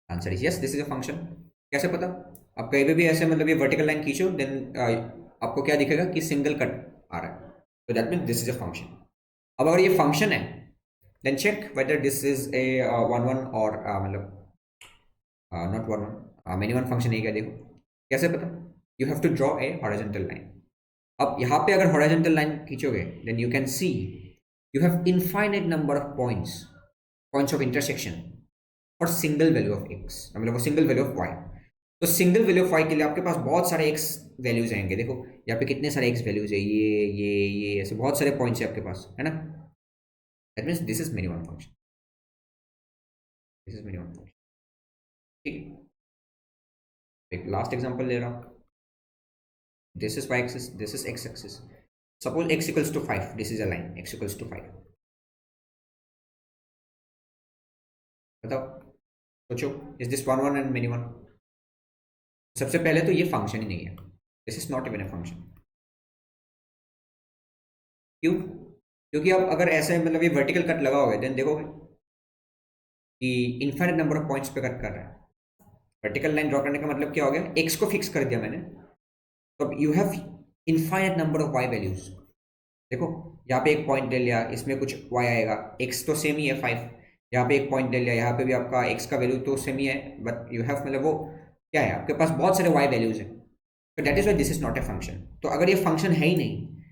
[SPEAKER 1] Answer is yes, this is a function. कैसे पता? आप कहीं पे भी ऐसे मतलब ये वर्टिकल लाइन खींचो, देन आपको क्या दिखेगा कि सिंगल कट आ रहा है. तो that mean this is a function. अब अगर ये फंक्शन है, then check whether this is a one one और मतलब not one one many one function है क्या. देखो कैसे पता. You have to draw a horizontal line. अब यहाँ पे अगर हॉरिजॉन्टल लाइन खींचोगे, then you can see you have infinite number of points of intersection और सिंगल वैल्यू ऑफ एक्स, मतलब वो सिंगल वैल्यू ऑफ वाई. तो सिंगल वैल्यू ऑफ वाई के लिए आपके पास बहुत सारे एक्स वैल्यूज आएंगे. देखो यहाँ पे कितने सारे एक्स वैल्यूज है, ये ऐसे बहुत सारे पॉइंट्स है आपके पास, है ना. That means this is many one function. This is many one function. ठीक. एक लास्ट एग्जांपल ले रहा हूँ. This is y axis, this is x axis. Suppose x equals to 5. This is a line x equals to 5. बताओ, सोचो, is this one one and many one. सबसे पहले तो ये फंक्शन ही नहीं है. This is not even a function. क्यों? क्योंकि अब अगर ऐसे मतलब ये वर्टिकल कट लगाओगे, देन देखोगे कि इनफाइनाइट नंबर ऑफ पॉइंट्स पे कट कर रहा है. वर्टिकल लाइन ड्रॉ करने का मतलब क्या हो गया, एक्स को फिक्स कर दिया मैंने, तो अब you have infinite number of y values. देखो यहाँ पे एक पॉइंट ले लिया, इसमें कुछ वाई आएगा, एक्स तो सेम ही है 5. यहाँ पे एक पॉइंट ले लिया, यहाँ पे भी आपका एक्स का वैल्यू तो सेम ही है, बट यू हैव मतलब वो क्या है, आपके पास बहुत सारे वाई वैल्यूज हैं. तो that is why this is not a function. तो अगर ये फंक्शन है ही नहीं,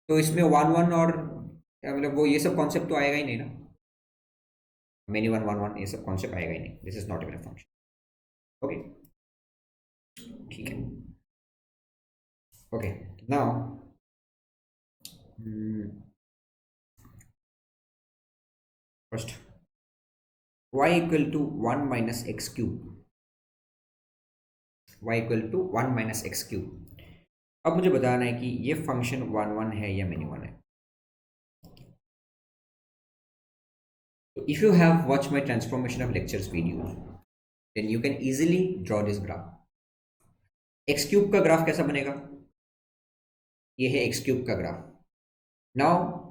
[SPEAKER 1] तो इसमें वन वन और मतलब वो ये सब कॉन्सेप्ट तो आएगा ही नहीं ना. मेनी वन वन वन ये सब कॉन्सेप्ट आएगा ही नहीं. This is not even a function. Okay, ठीक है. Okay, now first y equal to 1 minus x cube. y equal to 1 minus x cube. अब मुझे बताना है कि ये फंक्शन वन वन है या मेनी वन है. So if you have watched my transformation of lectures videos, then you can easily draw this graph. x cube का ग्राफ कैसा बनेगा, ये है x क्यूब का ग्राफ. नाउ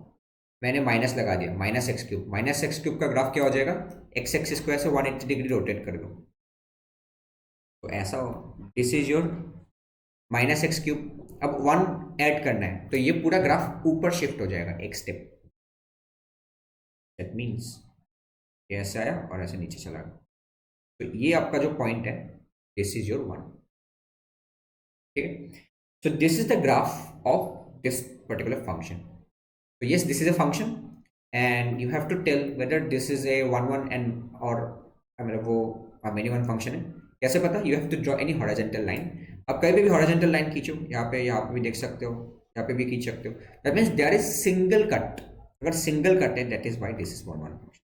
[SPEAKER 1] मैंने माइनस लगा दिया, minus x cube. Minus x cube का ग्राफ क्या हो जाएगा, एक्स एक्सिस को ऐसे 180 डिग्री रोटेट कर दो, तो ऐसा हो. This is your minus x cube. अब 1 ऐड करना है, तो ये पूरा ग्राफ ऊपर शिफ्ट हो जाएगा एक स्टेप. दैट मीन्स ये ऐसे आया और ऐसे नीचे चला गया. तो ये आपका जो पॉइंट है, दिस इज योर 1. ठीक है. सो this is the graph of this particular function. So yes, this is a function and you have to tell whether this is a one one and or I mean वो many one function है. कैसे पता? You have to draw any horizontal line. अब कहीं पे भी horizontal line खींचो, यहाँ पे भी देख सकते हो, यहाँ पे भी खींच सकते हो. That means there is single cut. अगर single cut है, that is why this is one one function.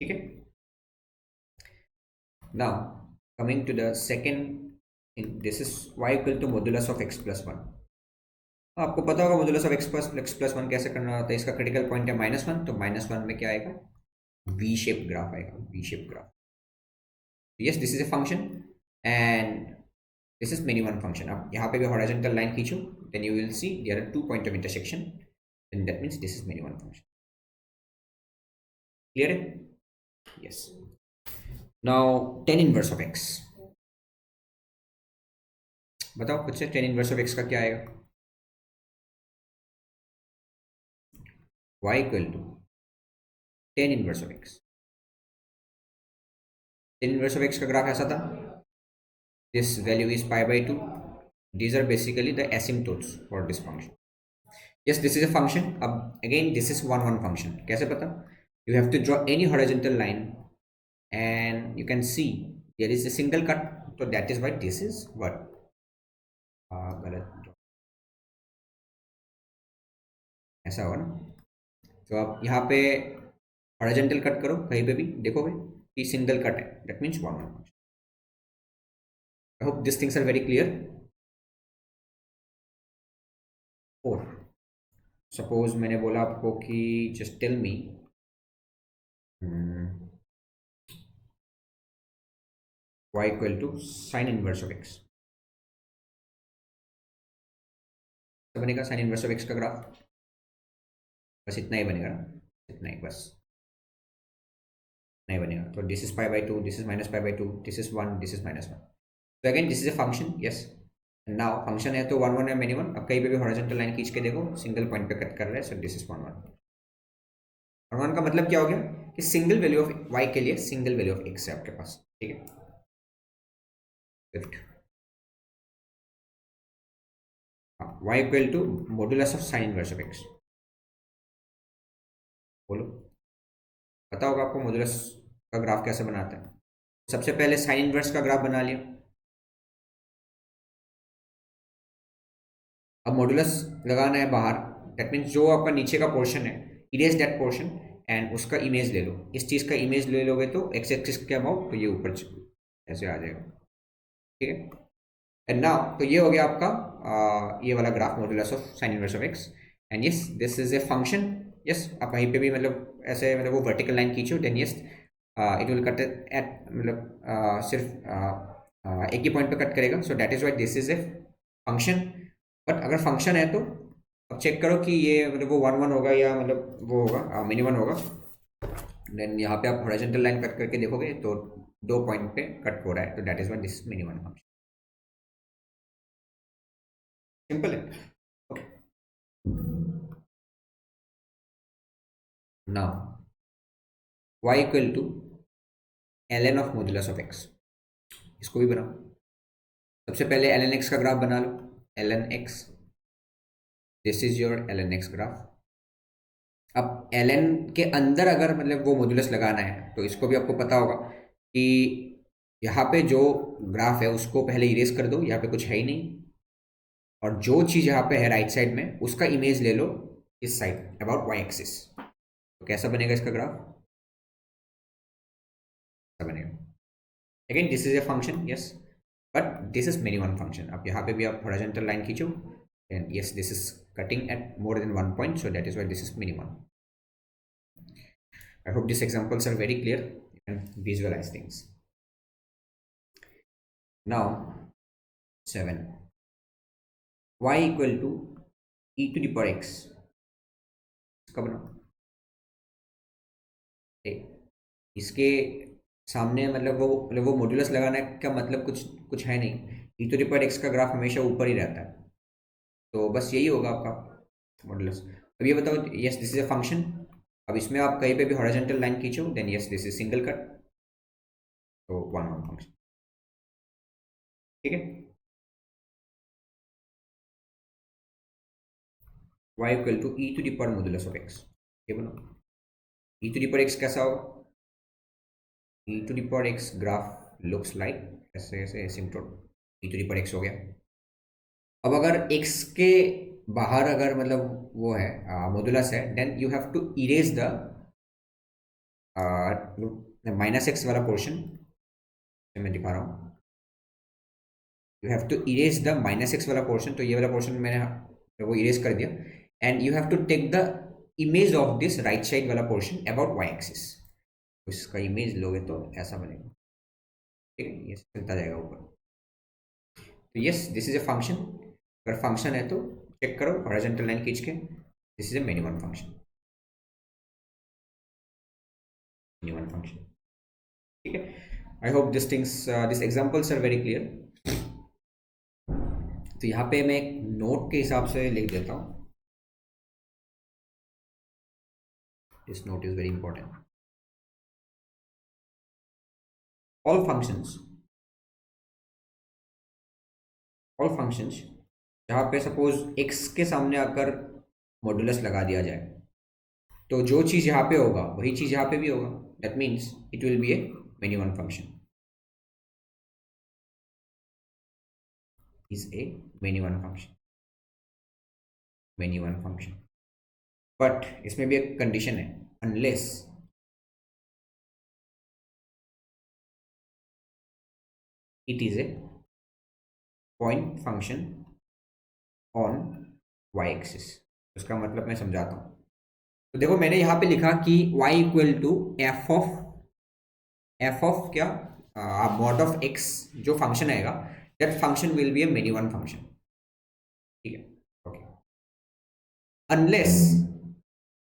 [SPEAKER 1] ठीक है. Now coming to the second thing, this is y equal to modulus of x plus 1. आपको पता होगा modulus of x plus one कैसे करना होता है. इसका क्रिटिकल पॉइंट है -1, तो -1 में क्या आएगा, वी शेप ग्राफ आएगा. V shape graph. Yes, this is a function and this is many one function. अब यहाँ पे भी हॉरिजॉन्टल लाइन खींचो, then you will see there are 2 point of intersection, and that means this is many one function. Clear है? Yes. Now tan inverse of x. बताओ खुद से, tan inverse of x का क्या आएगा. y equal to tan inverse of x. tan inverse of x का graph ऐसा था. This value is pi by 2. These are basically the asymptotes for this function. Yes, this is a function. अब again this is one one function. कैसे पता? You have to draw any horizontal line and you can see there is a single cut. So that is why this is what? गलत. ऐसा होगा ना. तो आप यहाँ पे हॉरिजॉन्टल कट करो, कहीं पे भी देखोगे कि सिंगल कट है. That means one one function. I hope this things are very clear. 4. Suppose मैंने बोला आपको कि just tell me y equal to sine inverse of x बनेगा साइन इनवर्स ऑफ x का ग्राफ, बस इतना ही बनेगा ना, इतना ही बस नहीं बनेगा। तो this is pi by two, this is minus pi by two, this is one, this is minus one. तो again this is a function, yes. Now function है तो वन वन है मिनी वन। अब कहीं पे भी हॉरिजॉन्टल लाइन खींच के देखो, सिंगल पॉइंट पे कट कर रहा है, सो दिस इज वन वन। और वन का मतलब क्या हो गया कि सिंगल वैल्यू ऑफ y के लिए सिंगल वैल्यू ऑफ x है आपके पास, ठीक है। Fifth, y equal to modulus of sine inverse of x। बोलो, पता होगा आपको मॉडुलस का ग्राफ कैसे बनाते हैं। सबसे पहले साइन इनवर्स का ग्राफ बना लिया। अब मॉडुलस लगाना है बाहर, दैट मीन्स जो आपका नीचे का पोर्शन है, इरेज दैट पोर्शन एंड उसका इमेज ले लो। इस चीज़ का इमेज ले लोगे तो एक्स एक्सिस के अबाउट, तो ये ऊपर ऐसे आ जाएगा, ठीक है। एंड नाउ तो ये हो गया आपका ये वाला graph, modulus of sine inverse of x. And yes this is a function, yes. आप कहीं पे भी मतलब ऐसे मतलब वो वर्टिकल लाइन खींचो, then yes it will cut at मतलब सिर्फ एक ही पॉइंट पे कट करेगा, so that is why this is a function. But अगर फंक्शन है तो अब चेक करो कि ये मतलब वो वन वन होगा या मतलब वो होगा मिनी वन होगा। देन यहाँ पे आप हॉरिजॉन्टल लाइन कट करके देखोगे तो दो पॉइंट पे कट हो रहा है, तो that is what this many one function. Simple है, okay. Now y equal to ln of modulus of x, इसको भी बनाओ। सबसे पहले ln x का ग्राफ बना लो, ln x, this is your ln x graph. अब ln के अंदर अगर मतलब वो मॉडुलस लगाना है तो इसको भी आपको पता होगा कि यहाँ पे जो ग्राफ है उसको पहले इरेज कर दो, यहाँ पे कुछ है ही नहीं। और जो चीज़ यहाँ पे है राइट साइड में उसका इमेज ले लो इस साइड अबाउट वाई एक्सिस। तो कैसा बनेगा इसका ग्राफ, ऐसा बनेगा। Again this is a function, yes, but this is many one function. अब यहाँ पे भी आप हॉरिजॉन्टल लाइन खींचो, and yes this is cutting at more than one point, so that is why this is mini one. I hope these examples are very clear. You can visualize things. Now 7, y equal to e to the power x, इसका बनाओ। इसके सामने मतलब वो modulus लगाने का मतलब कुछ है नहीं। e to the power x का ग्राफ हमेशा ऊपर ही रहता है, तो बस यही होगा आपका मॉडुलस। अब ये बताओ, yes this is a function. अब इसमें आप कहीं पे भी हॉरिजॉन्टल लाइन खींचो, then yes this is single cut, तो वन वन फंक्शन, ठीक है। y equal to e to the power modulus of x, ये बनाओ। e to the power x कैसा होगा, e to the power x graph looks like ऐसे ऐसे asymptote, e to the power x हो गया। अब अगर x के बाहर अगर मतलब वो है मॉडुलस है, then you have to erase the minus x वाला पोर्शन, मैं दिखा रहा हूँ। You have to erase the minus x वाला पोर्शन, तो ये वाला पोर्शन मैंने वो इरेज कर दिया। And you have to take the image of this right side वाला पोर्शन अबाउट वाई एक्सिस। इसका इमेज लोगे तो ऐसा बनेगा, ठीक है, ये चलता जाएगा ऊपर। तो yes this is a function. अगर फंक्शन है तो चेक करो हॉरिजॉन्टल लाइन खींच के, this is a minimum function, minimum function, ठीक है। I hope this things this examples are very clear. तो यहाँ पे मैं एक नोट के हिसाब से लिख देता हूँ, this note is very important. All functions जहाँ पे सपोज x के सामने आकर मॉडुलस लगा दिया जाए, तो जो चीज़ यहाँ पे होगा वही चीज़ यहाँ पे भी होगा, that means it will be a many one function, is a many one function, many one function। But इसमें भी एक कंडीशन है, unless it is a point function on y axis. उसका मतलब मैं समझाता हूँ। तो देखो मैंने यहाँ पे लिखा कि y equal to f of क्या मॉड ऑफ एक्स जो फंक्शन आएगा, that function will be a many one function, ठीक है, okay, unless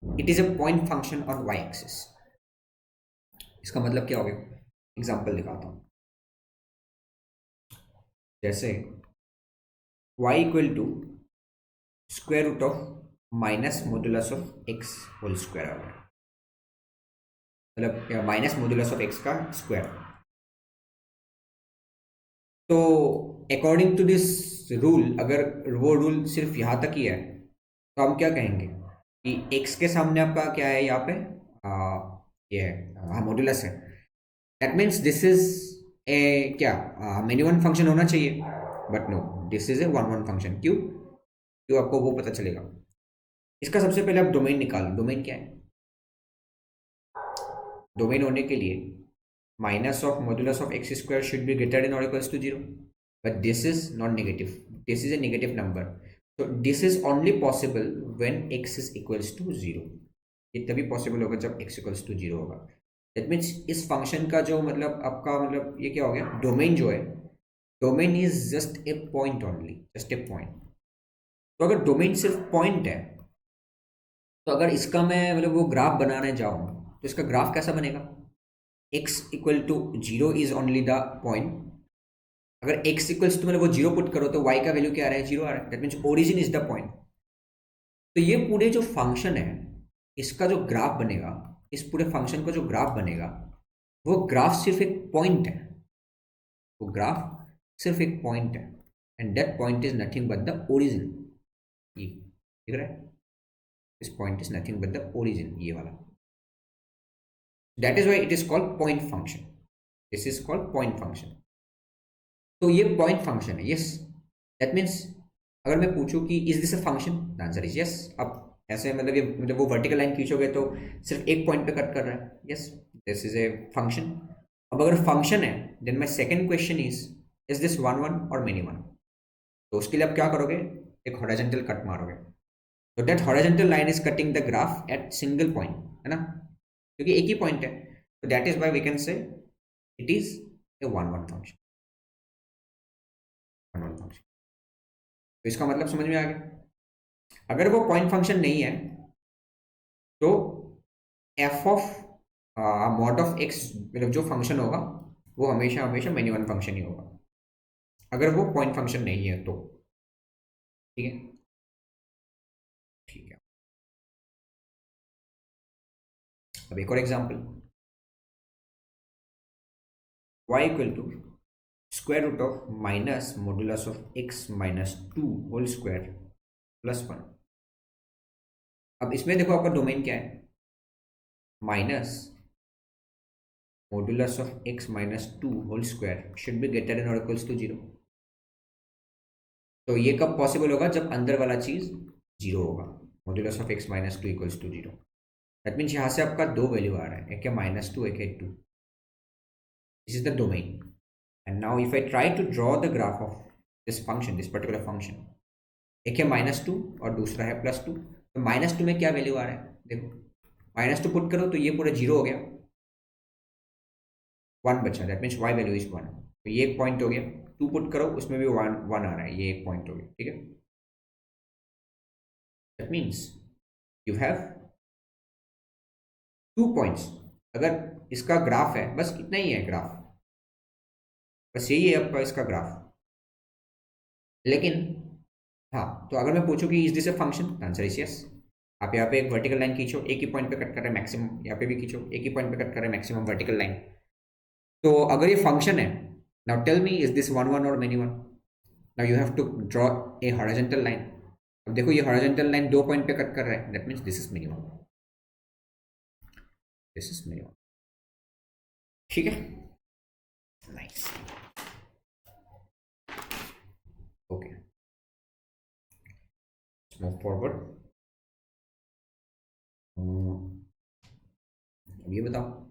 [SPEAKER 1] it is a point function on y axis. इसका मतलब क्या हो गया, एग्जाम्पल दिखाता हूँ। जैसे y equal to square root of minus modulus of x whole square आ गया, मतलब माइनस मॉड्यूलस ऑफ x का स्क्वायर। तो अकॉर्डिंग टू दिस रूल, अगर वो रूल सिर्फ यहाँ तक ही है तो हम क्या कहेंगे कि x के सामने आपका क्या है यहाँ पे, ये है, हाँ, मॉड्यूलस है। That means this is a क्या, मेनी वन फंक्शन होना चाहिए, but no, this is a one one function. क्यों क्यों आपको वो पता चलेगा। इसका सबसे पहले आप डोमेन निकालो। डोमेन क्या है? डोमेन होने के लिए minus of modulus of x square should be greater than और equals to zero, but this is not negative, this is a negative number, so this is only possible when x is equals to 0। ये तभी possible होगा जब x equals to 0 होगा। That means इस function का जो मतलब आपका मतलब ये क्या हो गया, डोमेन जो है, domain is just a point only, just a point. तो अगर डोमेन सिर्फ पॉइंट है, तो अगर इसका मैं मतलब वो ग्राफ बनाने जाऊँ तो इसका ग्राफ कैसा बनेगा? x equal to 0 is only the point. अगर x इक्वल्स टू मतलब वो 0 पुट करो तो y का वैल्यू क्या आ रहा है? 0 आ रहा है। That means origin is the point. तो ये पूरे जो फंक्शन है, इसका जो ग्राफ बनेगा, इस पूरे फंक्शन का जो ग्राफ बनेगा, वो ग्राफ सिर्फ एक पॉइंट है, वो ग्राफ सिर्फ एक पॉइंट है, and that point is nothing but the origin. ये दिख रहा है? This point is nothing but the origin, ये वाला। That is why it is called point function. This is called point function. तो ये पॉइंट फंक्शन है, यस। दैट मीन्स अगर मैं पूछूं कि is this a function, the answer is yes. अब ऐसे मतलब ये मतलब वो वर्टिकल लाइन खींचोगे तो सिर्फ एक पॉइंट पे कट कर रहा है, yes, this is a function. अब अगर फंक्शन है, then my second question is this one one और मेनी वन? तो उसके लिए आप क्या करोगे? एक हॉरिजॉन्टल कट मारोगे। तो that horizontal line is cutting the graph at single point, है ना, क्योंकि एक ही पॉइंट है। तो that is why we can say it is a one one function, one one function. तो इसका मतलब समझ में आ गया। अगर वो पॉइंट फंक्शन नहीं है तो F of mod of X मतलब जो फंक्शन होगा वो हमेशा हमेशा मेनी वन फंक्शन ही होगा, अगर वो पॉइंट फंक्शन नहीं है तो। ठीक है, ठीक है। अब एक और example, y equal to square root of minus modulus of x minus two whole square plus one. अब इसमें देखो आपका डोमेन क्या है, minus modulus of x minus two whole square should be greater than और इक्वल्स टू जीरो। तो ये कब पॉसिबल होगा? जब अंदर वाला चीज जीरो होगा, modulus of x minus two equals to zero. That means यहाँ से आपका दो वैल्यू आ रहा है, एक है माइनस टू, एक है two. This is the domain. And now if I try to draw the graph of this function, this particular function, एक है माइनस टू और दूसरा है प्लस टू। तो माइनस टू में क्या वैल्यू आ रहा है? देखो, माइनस टू पुट करो तो ये पूरा जीरो हो गया, वन बचा, that means y value is one. तो ये एक पॉइंट हो गया। टू पुट करो, उसमें भी वन वन आ रहा है, ये एक पॉइंट हो गया। ठीक है, that means you have two points. अगर इसका ग्राफ है, बस इतना ही है ग्राफ, बस यही है आपका इसका ग्राफ। लेकिन हाँ, तो अगर मैं पूछूं कि is this a function, answer is yes. आप यहाँ पे एक वर्टिकल लाइन खींचो, एक ही पॉइंट पे कट कर रहे हैं मैक्सिमम, यहाँ पे भी खींचो, एक ही पॉइंट पे कट कर रहे हैं मैक्सिमम वर्टिकल लाइन। तो अगर ये फंक्शन है, now tell me is this one one और many one? Now you have to draw a horizontal line. अब देखो ये हॉरिजॉन्टल लाइन दो पॉइंट पे कट कर रहा है, that means this is many one, this is many one. ठीक है, नाइस, ओके, मूव फॉरवर्ड। अब ये बताओ,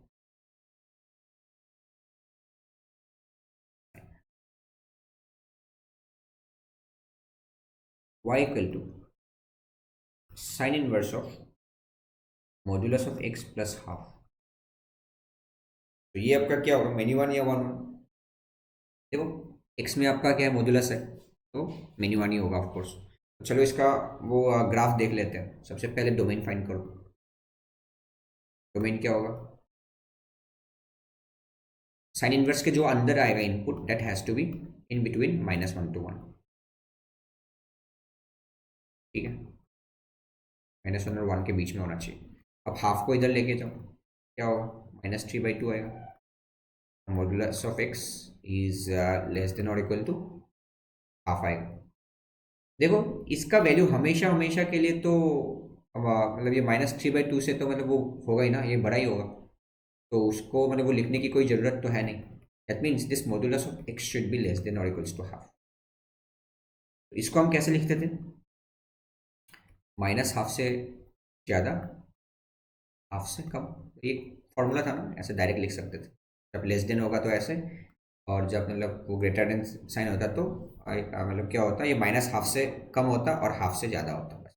[SPEAKER 1] y equal to sine inverse of modulus of x plus half. तो ये आपका क्या होगा, मेनी वन या वन वन? देखो एक्स में आपका क्या है, मॉड्यूलस है, तो मेन्यू वन ही होगा ऑफ कोर्स। चलो इसका वो ग्राफ देख लेते हैं। सबसे पहले डोमेन फाइंड करो। डोमेन क्या होगा? साइन इनवर्स के जो अंदर आएगा input, that has to be in between -1 to 1। ठीक है, -1 और 1 के बीच में होना चाहिए। अब हाफ को इधर लेके जाओ, क्या होगा? -3/2 आएगा। Modulus of x is less than और इक्वल टू हाफ आएगा। देखो इसका वैल्यू हमेशा हमेशा के लिए तो मतलब ये -3/2 से तो मतलब वो होगा ही ना, ये बड़ा ही होगा। तो उसको मतलब वो लिखने की कोई ज़रूरत तो है नहीं। That means this modulus of x should be less than और इक्वल्स टू हाफ। इसको हम कैसे लिखते थे? -हाफ से ज़्यादा, हाफ से कम। एक फॉर्मूला था ना, ऐसे डायरेक्ट लिख सकते थे। जब लेस देन होगा तो ऐसे, और जब मतलब वो ग्रेटर देन साइन होता तो मतलब क्या होता, ये -हाफ से कम होता और हाफ से ज़्यादा होता बस।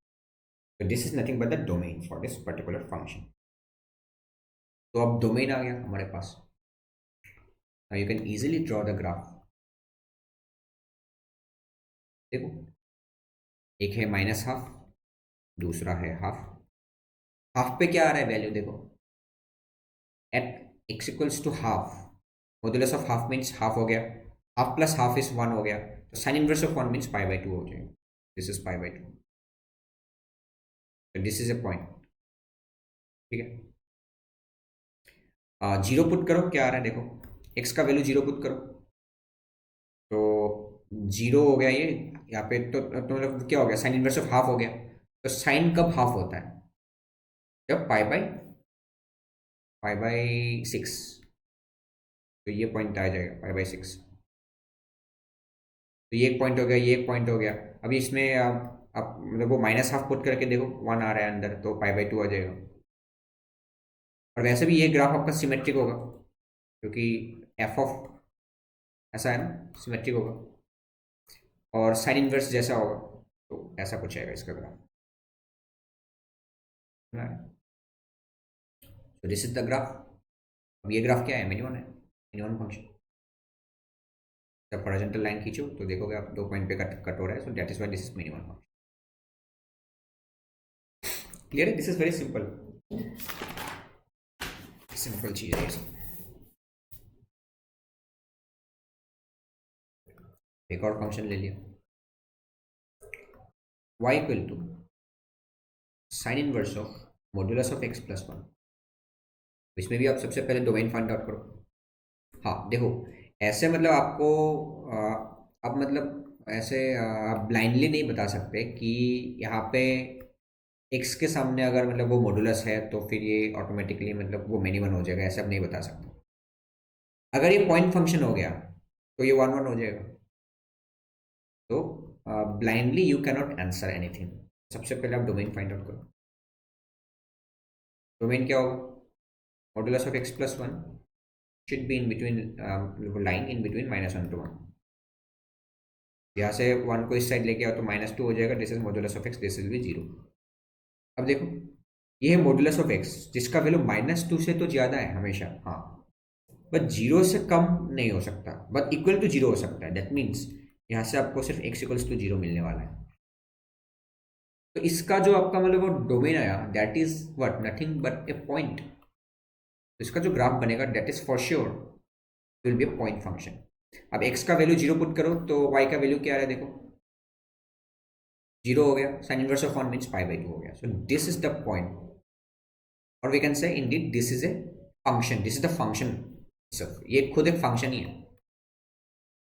[SPEAKER 1] तो this is nothing but the domain for this particular function. तो अब डोमेन आ गया हमारे पास। Now you can easily draw the graph. देखो एक है -हाफ, दूसरा है हाफ। हाफ पे क्या आ रहा है वैल्यू? देखो at x equals to half, modulus of half means half हो गया, हाफ प्लस हाफ इज 1 हो गया, तो साइन इनवर्स ऑफ 1 मीन्स π/2 हो जाएगा। दिस इज π/2, तो दिस इज ए पॉइंट। ठीक है, जीरो पुट करो, क्या आ रहा है देखो, एक्स का वैल्यू जीरो पुट करो तो जीरो हो गया ये यहाँ पे। तो मतलब क्या हो गया, साइन इनवर्स ऑफ हाफ हो गया। तो साइन कब हाफ होता है? जब π/6। तो ये पॉइंट आ जाएगा π/6। तो ये एक पॉइंट हो गया, ये एक पॉइंट हो गया। अभी इसमें आप मतलब वो -हाफ पुट करके देखो, 1 आ रहा है अंदर, तो π/2 आ जाएगा। और वैसे भी ये ग्राफ आपका सिमेट्रिक होगा, क्योंकि एफ ऑफ ऐसा है ना, सिमेट्रिक होगा। और साइन इनवर्स जैसा होगा, तो ऐसा कुछ आएगा इसका ग्राफ। तो दिस इज द ग्राफ। अब ये ग्राफ क्या है? मिनिमम है, मिनिमम फंक्शन। जब हॉरिजॉन्टल लाइन खींचो तो देखोगे आप 2 पॉइंट पे कट हो रहा है, so that is why this is minimum function. Clear है? This is very simple, simple चीज है ये सब। एक और फंक्शन ले लिया, y equal to sine inverse of modulus of x plus 1। इसमें भी आप सबसे पहले डोमेन फाइंड आउट करो। हाँ देखो, ऐसे मतलब आपको आप मतलब ऐसे आप ब्लाइंडली नहीं बता सकते कि यहाँ पे x के सामने अगर मतलब वो मॉडुलस है तो फिर ये ऑटोमेटिकली मतलब वो मिनिमम हो जाएगा, ऐसा आप नहीं बता सकते। अगर ये पॉइंट फंक्शन हो गया तो ये 1 1 हो जाएगा। तो blindly you cannot answer anything. सबसे पहले आप डोमेन फाइंड आउट करो। डोमेन क्या होगा? Modulus of x plus 1 should be in between line in between -1 to 1। यहाँ से 1 को इस साइड लेके आओ तो -2 हो जाएगा। This is modulus of x, this is भी 0। अब देखो ये है मॉडुलस ऑफ x जिसका वैल्यू -2 से तो ज़्यादा है हमेशा, हाँ, बट 0 से कम नहीं हो सकता, बट इक्वल टू 0 हो सकता है। दैट मीन्स यहाँ से आपको सिर्फ x इक्वल्स टू 0 मिलने वाला है। तो इसका जो आपका मतलब वो डोमेन आया, that is what, nothing but A point. तो इसका जो ग्राफ बनेगा that is for sure will be A point function. अब x का वैल्यू 0 पुट करो तो y का वैल्यू क्या आ रहा है देखो, 0 हो गया। साइन इनवर्स ऑफ 1 मीन्स π/2 हो गया। So this is the point, और we can say indeed this is a function, this is the function. ये खुद एक फंक्शन ही है।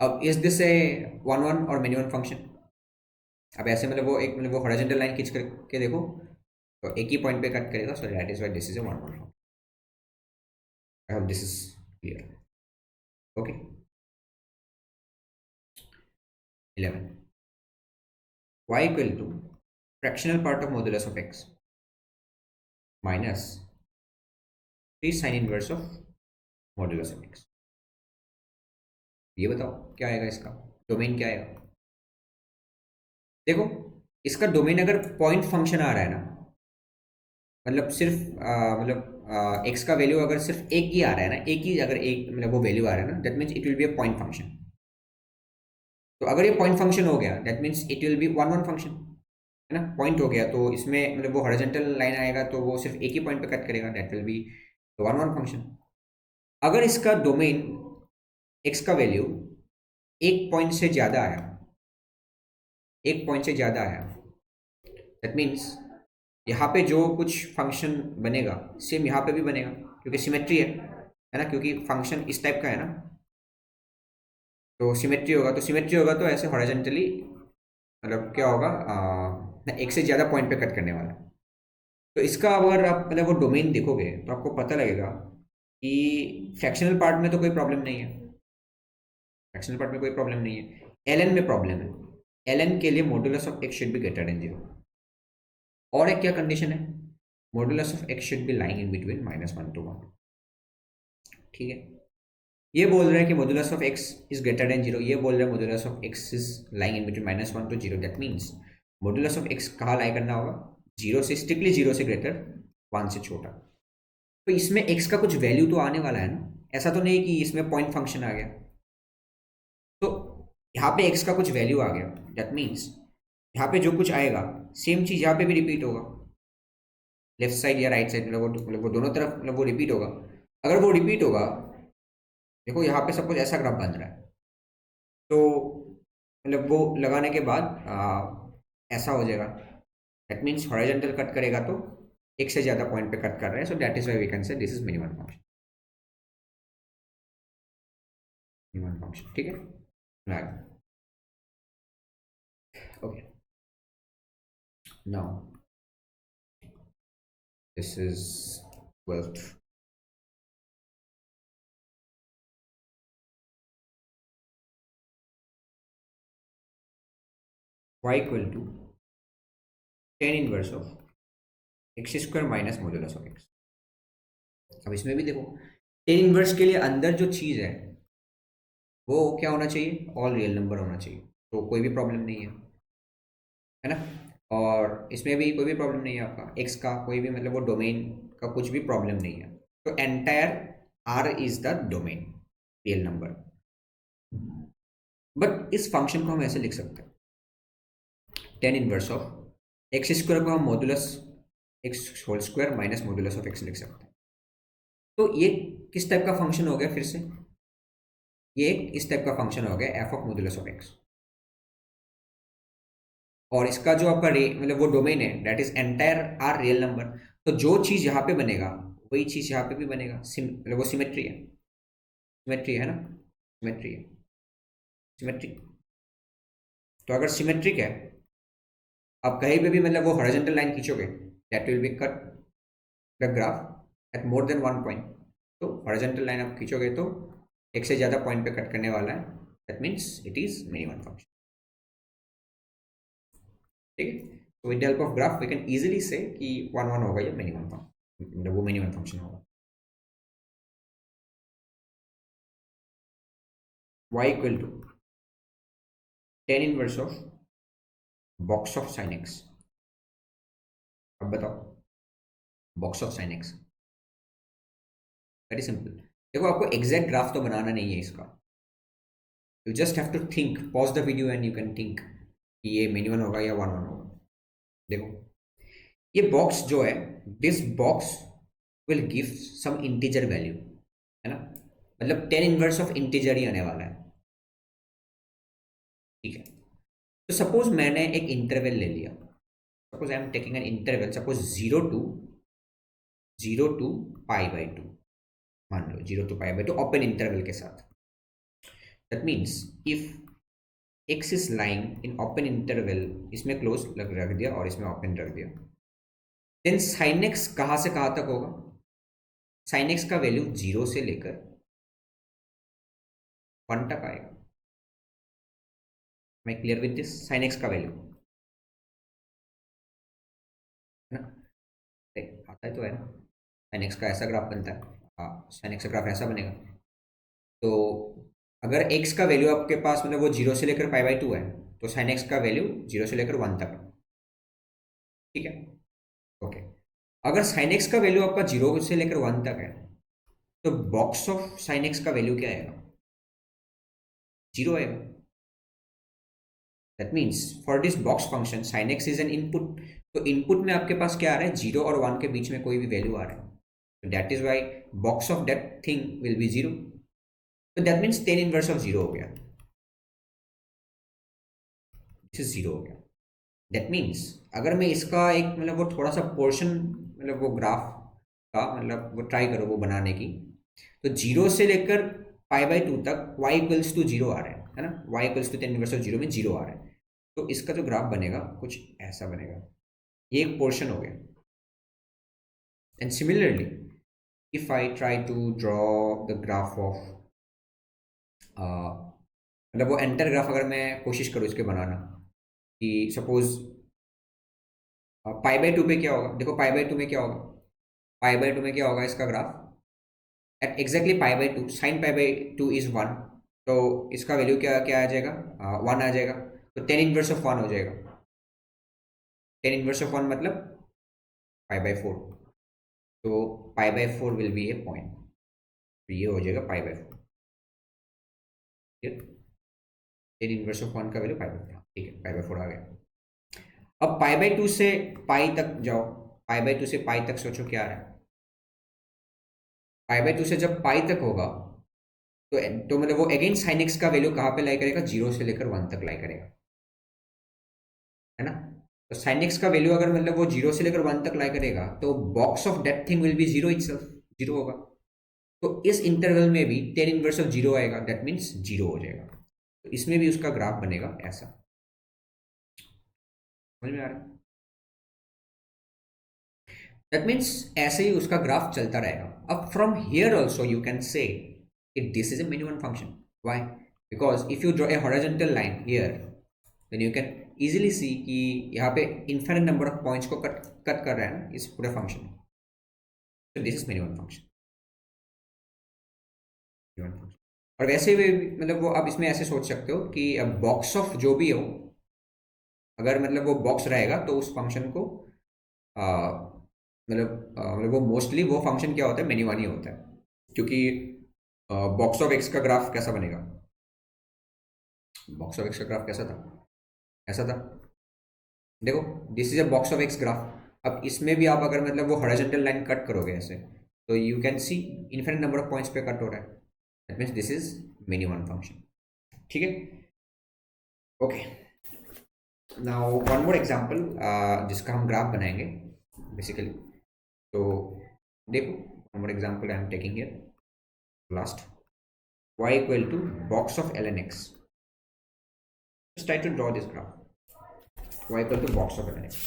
[SPEAKER 1] अब इज दिस ए 1 1 और मिनिमम फंक्शन? अब ऐसे मतलब वो एक मतलब वो हॉरिजॉन्टल लाइन खींच करके देखो तो एक ही पॉइंट पे कट करेगा। So that is why this is A 1 1 function. I hope this is clear. Okay, 11 y equal to fractional part of modulus of x minus 3 sin inverse of modulus of x। ये बताओ क्या आएगा इसका domain, क्या आएगा? देखो इसका domain अगर पॉइंट फंक्शन आ रहा है ना, मतलब सिर्फ मतलब x का वैल्यू अगर सिर्फ एक ही आ रहा है ना, एक ही अगर एक मतलब वो वैल्यू आ रहा है ना, that means it will be a point function. तो अगर ये पॉइंट फंक्शन हो गया that means it will B one one function, है ना। पॉइंट हो गया तो इसमें मतलब वो हॉरिजॉन्टल लाइन आएगा तो वो सिर्फ एक ही पॉइंट पे कट करेगा, that will B one one function. अगर इसका डोमेन एक्स का वैल्यू एक पॉइंट से ज़्यादा आया, एक पॉइंट से ज़्यादा आया, दैट मीन्स यहाँ पे जो कुछ फंक्शन बनेगा सेम यहाँ पे भी बनेगा, क्योंकि सिमेट्री है ना, क्योंकि फंक्शन इस टाइप का है ना, तो सिमेट्री होगा, तो सिमेट्री होगा तो ऐसे हॉरिजॉन्टली मतलब क्या होगा, एक से ज़्यादा पॉइंट पे कट करने वाला। तो इसका अगर आप मतलब वो डोमेन देखोगे तो आपको पता लगेगा कि फ्रैक्शनल पार्ट में तो कोई प्रॉब्लम नहीं है, फ्रैक्शनल पार्ट में कोई प्रॉब्लम नहीं है, एल में प्रॉब्लम है। एल के लिए modulus of x should be greater then 0। और एक क्या कंडीशन है, modulus of x should be lying in between -1 to 1। ठीक है, ये बोल रहे हैं कि modulus of x is greater than 0, ये बोल रहे हैं modulus of x is lying in between -1 to 0। That means modulus of x कहाँ लाई करना होगा, 0 से, स्ट्रिक्टली 0 से ग्रेटर, 1 से छोटा। तो इसमें एक्स का कुछ वैल्यू तो आने वाला है ना, ऐसा तो नहीं कि इसमें पॉइंट फंक्शन आ गया। तो यहाँ पे एक्स का कुछ वैल्यू आ गया, दैट मीन्स यहाँ पे जो कुछ आएगा सेम चीज़ यहाँ पे भी रिपीट होगा, लेफ्ट साइड या राइट साइड, मतलब वो दोनों तरफ मतलब वो रिपीट होगा। अगर वो रिपीट होगा, देखो यहाँ पे सपोज ऐसा ग्राफ बन रहा है, तो मतलब वो लगाने के बाद ऐसा हो जाएगा, दैट मीन्स हॉरिजॉन्टल कट करेगा तो एक से ज़्यादा पॉइंट पे कट कर रहे हैं, so that is why we can say this is minimum function, minimum function. ठीक है, okay, now this is 12th. Y equal to tan inverse of x square minus modulus of x। अब इसमें भी देखो tan inverse के लिए अंदर जो चीज़ है वो क्या होना चाहिए, ऑल रियल नंबर होना चाहिए, तो कोई भी प्रॉब्लम नहीं है ना। और इसमें भी कोई भी प्रॉब्लम नहीं है आपका, x का कोई भी मतलब वो डोमेन का कुछ भी प्रॉब्लम नहीं है, तो entire R is the domain, real number. But इस फंक्शन को हम ऐसे लिख सकते हैं, tan inverse of x square को हम modulus x whole square minus modulus of x लिख सकते हैं। तो ये किस टाइप का फंक्शन हो गया, फिर से ये इस टाइप का फंक्शन हो गया f of modulus of x. और इसका जो आपका मतलब वो डोमेन है that is entire R real number, तो जो चीज़ यहाँ पे बनेगा वही चीज़ यहाँ पे भी बनेगा, मतलब वो सिमेट्री है, सिमेट्री है ना, सिमेट्री है, सिमेट्री। तो अगर सिमेट्रिक है, आप कहीं पे भी मतलब वो हॉरिजॉन्टल लाइन खींचोगे that will be cut the graph at more than one point. तो हॉरिजॉन्टल लाइन आप खींचोगे तो एक से ज़्यादा पॉइंट पे कट करने वाला है, that means it is minimum function. ठीक है, तो with help of graph we can easily say कि वन वन होगा या मिनिमम फंक्शन, मतलब वो मिनिमम फंक्शन होगा। y equal to ten inverse of box of sine x. अब बताओ box of sine x, very simple. देखो आपको एग्जैक्ट ग्राफ तो बनाना नहीं है इसका, you just have to think, pause the video and you can think कि ये मिनिमम होगा या वन वन होगा। देखो ये बॉक्स जो है, this box will give some integer value, है ना, मतलब टेन इनवर्स ऑफ इंटीजर ही आने वाला है। ठीक है, तो सपोज मैंने एक इंटरवल ले लिया, suppose I am taking an interval, suppose 0 to π/2, मान लो 0 to π/2 ओपन इंटरवल के साथ। That means if x is lying in open interval, इसमें क्लोज रख दिया और इसमें ओपन रख दिया, देन साइन एक्स कहाँ से कहाँ तक होगा, साइन एक्स का वैल्यू 0 से लेकर 1 तक आएगा। मैं clear with this, sine x का वैल्यू है ना, आता है तो है ना, साइन एक्स का ऐसा ग्राफ बनता है, हाँ साइन एक्स का ग्राफ ऐसा बनेगा। तो अगर एक्स का वैल्यू आपके पास मतलब वो 0 से लेकर π/2 है, तो साइन एक्स का वैल्यू 0 से लेकर 1 तक है। ठीक है, ओके। अगर साइन एक्स का वैल्यू आपका 0 से लेकर 1 तक है, तो बॉक्स ऑफ साइन एक्स का वैल्यू क्या आएगा, 0 आएगा। That means for this box function sine x is an input, तो इनपुट में आपके पास क्या आ रहा है, 0 और 1 के बीच में कोई भी वैल्यू आ रहा है, तो that is y box of that thing will be 0, तो that means ten inverse of 0 हो गया, दिस इज 0 हो गया। दैट मीन्स अगर मैं इसका एक मतलब वो थोड़ा सा पोर्शन मतलब वो ग्राफ का मतलब वो ट्राई करो वो बनाने की, तो 0 से लेकर π/2 तक y इक्वल्स टू 0 आ रहा है ना, y equals to ten inverse of 0 में 0 आ रहा है, तो इसका जो ग्राफ बनेगा कुछ ऐसा बनेगा, ये एक पोर्शन हो गया। And similarly if I try to draw the graph of मतलब वो एंटर ग्राफ अगर मैं कोशिश करूँ इसके बनाना कि सपोज π/2 पे क्या होगा, देखो π/2 में क्या होगा, π/2 में क्या होगा इसका graph at exactly π/2, sine π/2 is 1, तो इसका वैल्यू क्या क्या आ जाएगा, 1 आ जाएगा, तो टेन इनवर्स ऑफ 1 हो जाएगा, टेन इनवर्स ऑफ 1 मतलब π/4, तो π/4 विल बी ए पॉइंट, तो ये हो जाएगा π/4, टेन इनवर्स ऑफ 1 का वैल्यू π/4, ठीक है π/4 आ गया। अब π/2 से पाई तक जाओ, π/2 से पाई तक सोचो क्या है, π/2 से जब पाई तक होगा तो मतलब वो अगेन साइन एक्स का वैल्यू कहाँ पे लाई करेगा, 0 से लेकर 1 तक लाई करेगा, है ना, तो साइन एक्स का वैल्यू अगर मतलब वो 0 से लेकर 1 तक लाई करेगा तो box of that thing will be 0 itself, 0 होगा, तो इस इंटरवल में भी टेन इनवर्स ऑफ 0 आएगा, दैट मीन्स 0 हो जाएगा, तो इसमें भी उसका ग्राफ बनेगा ऐसा, समझ में आ रहा है, दैट मीन्स ऐसे ही उसका ग्राफ चलता रहेगा। अब from here also you can say it this is a minimum function, y, because if you draw a horizontal line here then you can easily see कि यहाँ पे इन्फिनिट नंबर ऑफ पॉइंट्स को cut कर रहा है ना इस पूरे फंक्शन में, तो दिस इज मिनिमम फंक्शन, और वैसे भी मतलब वो आप इसमें ऐसे सोच सकते हो कि अब बॉक्स ऑफ जो भी हो, अगर मतलब वो बॉक्स रहेगा तो उस फंक्शन को मतलब वो मोस्टली वो फंक्शन क्या होता है, मेनी वन ही होता है, क्योंकि बॉक्स ऑफ एक्स का ग्राफ कैसा बनेगा, बॉक्स ऑफ एक्स का ग्राफ कैसा था, ऐसा था, देखो this is a box of x graph, अब इसमें भी आप अगर मतलब वो हॉरिजॉन्टल लाइन कट करोगे ऐसे तो you can C infinite number of points पे कट हो रहा है, that means this is many one function, ठीक है, okay. Now one more example जिसका हम ग्राफ बनाएंगे बेसिकली, तो देखो one more example I am taking here last, y equal to box of ln x, just try to draw this graph, y equal to box of ln x,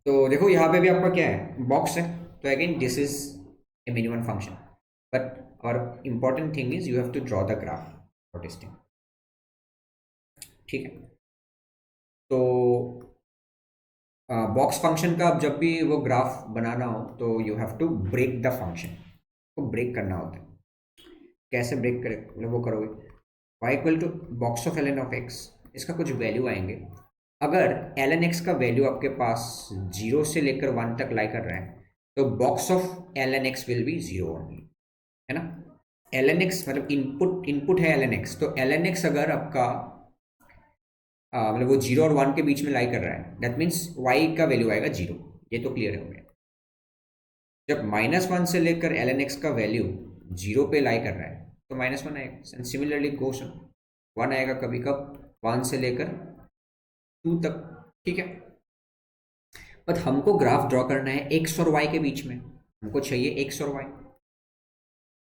[SPEAKER 1] तो देखो यहाँ पे भी आपका क्या है, बॉक्स है, तो again this is a minimum function, but और important thing is you have to draw the graph for testing, ठीक है, तो बॉक्स फंक्शन का जब भी वो ग्राफ बनाना हो तो you have to break the function, को ब्रेक करना होता है, कैसे ब्रेक करे मतलब वो करोगे, y equal to box of ln of x, इसका कुछ वैल्यू आएंगे, अगर ln x का वैल्यू आपके पास 0 से लेकर 1 तक लाई कर रहा है तो box of ln x will be 0 only, है ना, ln x मतलब इनपुट है ln x, तो ln x अगर आपका मतलब वो 0 और 1 के बीच में लाई कर रहा है दैट मीन्स y का वैल्यू आएगा 0, ये तो क्लियर हो गया, जब -1 से लेकर ln x का वैल्यू 0 पे लाई कर रहा है तो -1 आएगा, सिमिलरली गोस 1 आएगा कभी, कब 1 से लेकर 2 तक, ठीक है, बट हमको ग्राफ ड्रॉ करना है x और y के बीच में, हमको चाहिए x और y,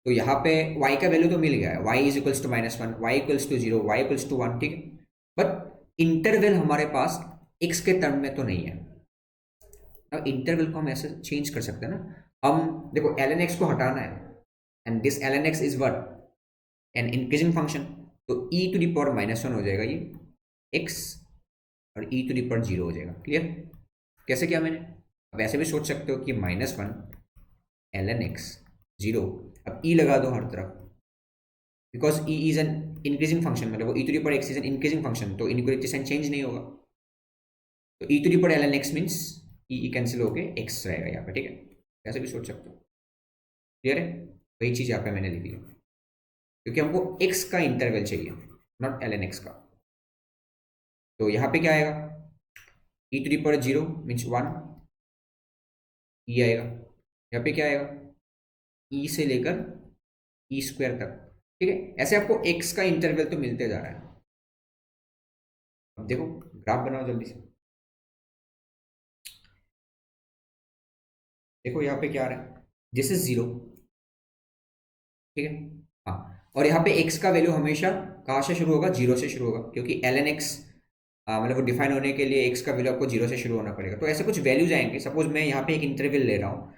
[SPEAKER 1] तो यहाँ पे y का वैल्यू तो मिल गया है, y is equals to -1, y equals to 0, y equals to 1, ठीक है, बट इंटरवल हमारे पास x के टर्म में तो नहीं है, अब इंटरवल को हम ऐसे चेंज कर सकते हैं ना, हम देखो ln x को हटाना है and this ln x is what, N increasing function, तो e टू द पावर -1 हो जाएगा ये x और e टू द पावर 0 हो जाएगा, क्लियर, कैसे किया मैंने, अब ऐसे भी सोच सकते हो कि -1 ln x 0, अब e लगा दो हर तरफ, because e is an increasing function, मतलब वो e to the power x is an increasing function, तो इनइक्वालिटी साइन चेंज नहीं होगा, तो e to the power ln x means e cancel होके x रहेगा यहाँ पे, ठीक है, ऐसे भी सोच सकते हो, क्लियर है, वही चीज़ यहाँ पे मैंने लिखी है, क्योंकि हमको x का इंटरवल चाहिए, नॉट ln x का। तो यहाँ पे क्या आएगा, e to the power 0 means 1 e आएगा। यहाँ पे क्या आएगा, e से लेकर e स्क्वायर तक, ठीक है। ऐसे आपको x का इंटरवल तो मिलते जा रहा है। अब देखो ग्राफ बनाओ जल्दी से, देखो यहाँ पे क्या आ रहा है, दिस इज 0, ठीक है। हाँ, और यहाँ पे x का वैल्यू हमेशा कहाँ से शुरू होगा, 0 से शुरू होगा, क्योंकि ln x मतलब वो डिफाइन होने के लिए x का वैल्यू आपको 0 से शुरू होना पड़ेगा। तो ऐसे कुछ वैल्यूज आएंगे, सपोज मैं यहाँ पे एक इंटरवल ले रहा हूँ,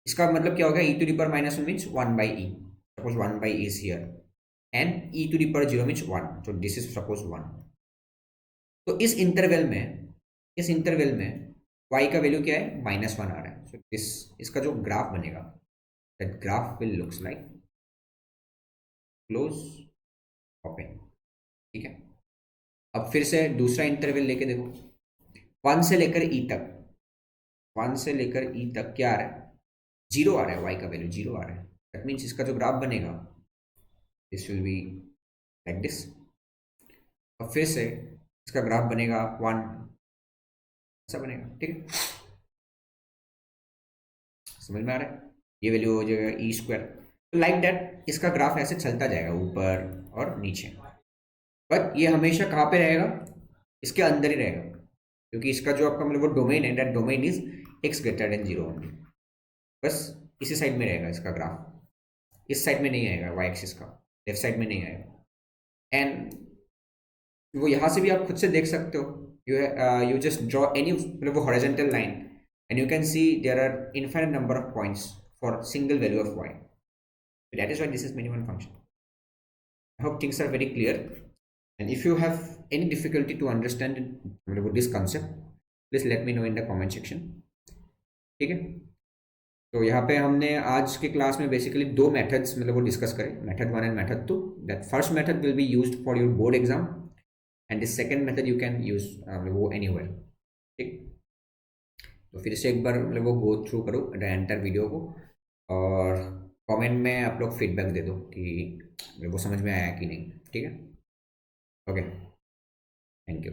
[SPEAKER 1] इसका मतलब क्या होगा, e to the power minus 1 means 1 by e, suppose 1 by e is here, and e to the power 0 means 1, so this is suppose 1। तो इस इंटरवल में y का वैल्यू क्या है, -1 आ रहा है। सो इसका जो ग्राफ बनेगा, that graph will looks like close open, ठीक है। अब फिर से दूसरा इंटरवल लेके देखो, 1 से लेकर ई तक, 1 से लेकर ई तक क्या आ रहा है, 0 आ रहा है, y का वैल्यू 0 आ रहा है। दैट मीन्स इसका जो ग्राफ बनेगा, this will be like this. अब फिर से इसका ग्राफ बनेगा 1, ऐसा बनेगा, ठीक है। समझ में आ रहा है, ये वैल्यू हो जाएगा ई स्क्वायर। तो लाइक दैट इसका ग्राफ ऐसे चलता जाएगा ऊपर और नीचे, बट ये हमेशा कहाँ पे रहेगा, इसके अंदर ही रहेगा, क्योंकि इसका जो आपका मतलब वो डोमेन है, that domain is x greater than 0 only. बस इसी साइड में रहेगा इसका ग्राफ, इस साइड में नहीं आएगा, y एक्सिस का लेफ्ट साइड में नहीं आएगा। एंड वो यहाँ से भी आप खुद से देख सकते हो, यू जस्ट ड्रॉ एनी मतलब वो horizontal line, and you can see there are infinite number of points for single value of y. So that is why this is minimum function. I hope things are very clear, and if you have any difficulty to understand this concept, please let me know in the comment section, ठीक है। तो यहाँ पे हमने आज के class में basically दो मेथड्स मतलब वो डिस्कस करें, method 1 and method 2। That first method will be used for your board exam, and this second method you can use वो एनीवेयर, ठीक। तो फिर से एक बार मतलब वो गो थ्रू करो द एंटायर वीडियो को, और कमेंट में आप लोग फीडबैक दे दो कि वो समझ में आया कि नहीं, ठीक है। Okay, thank you.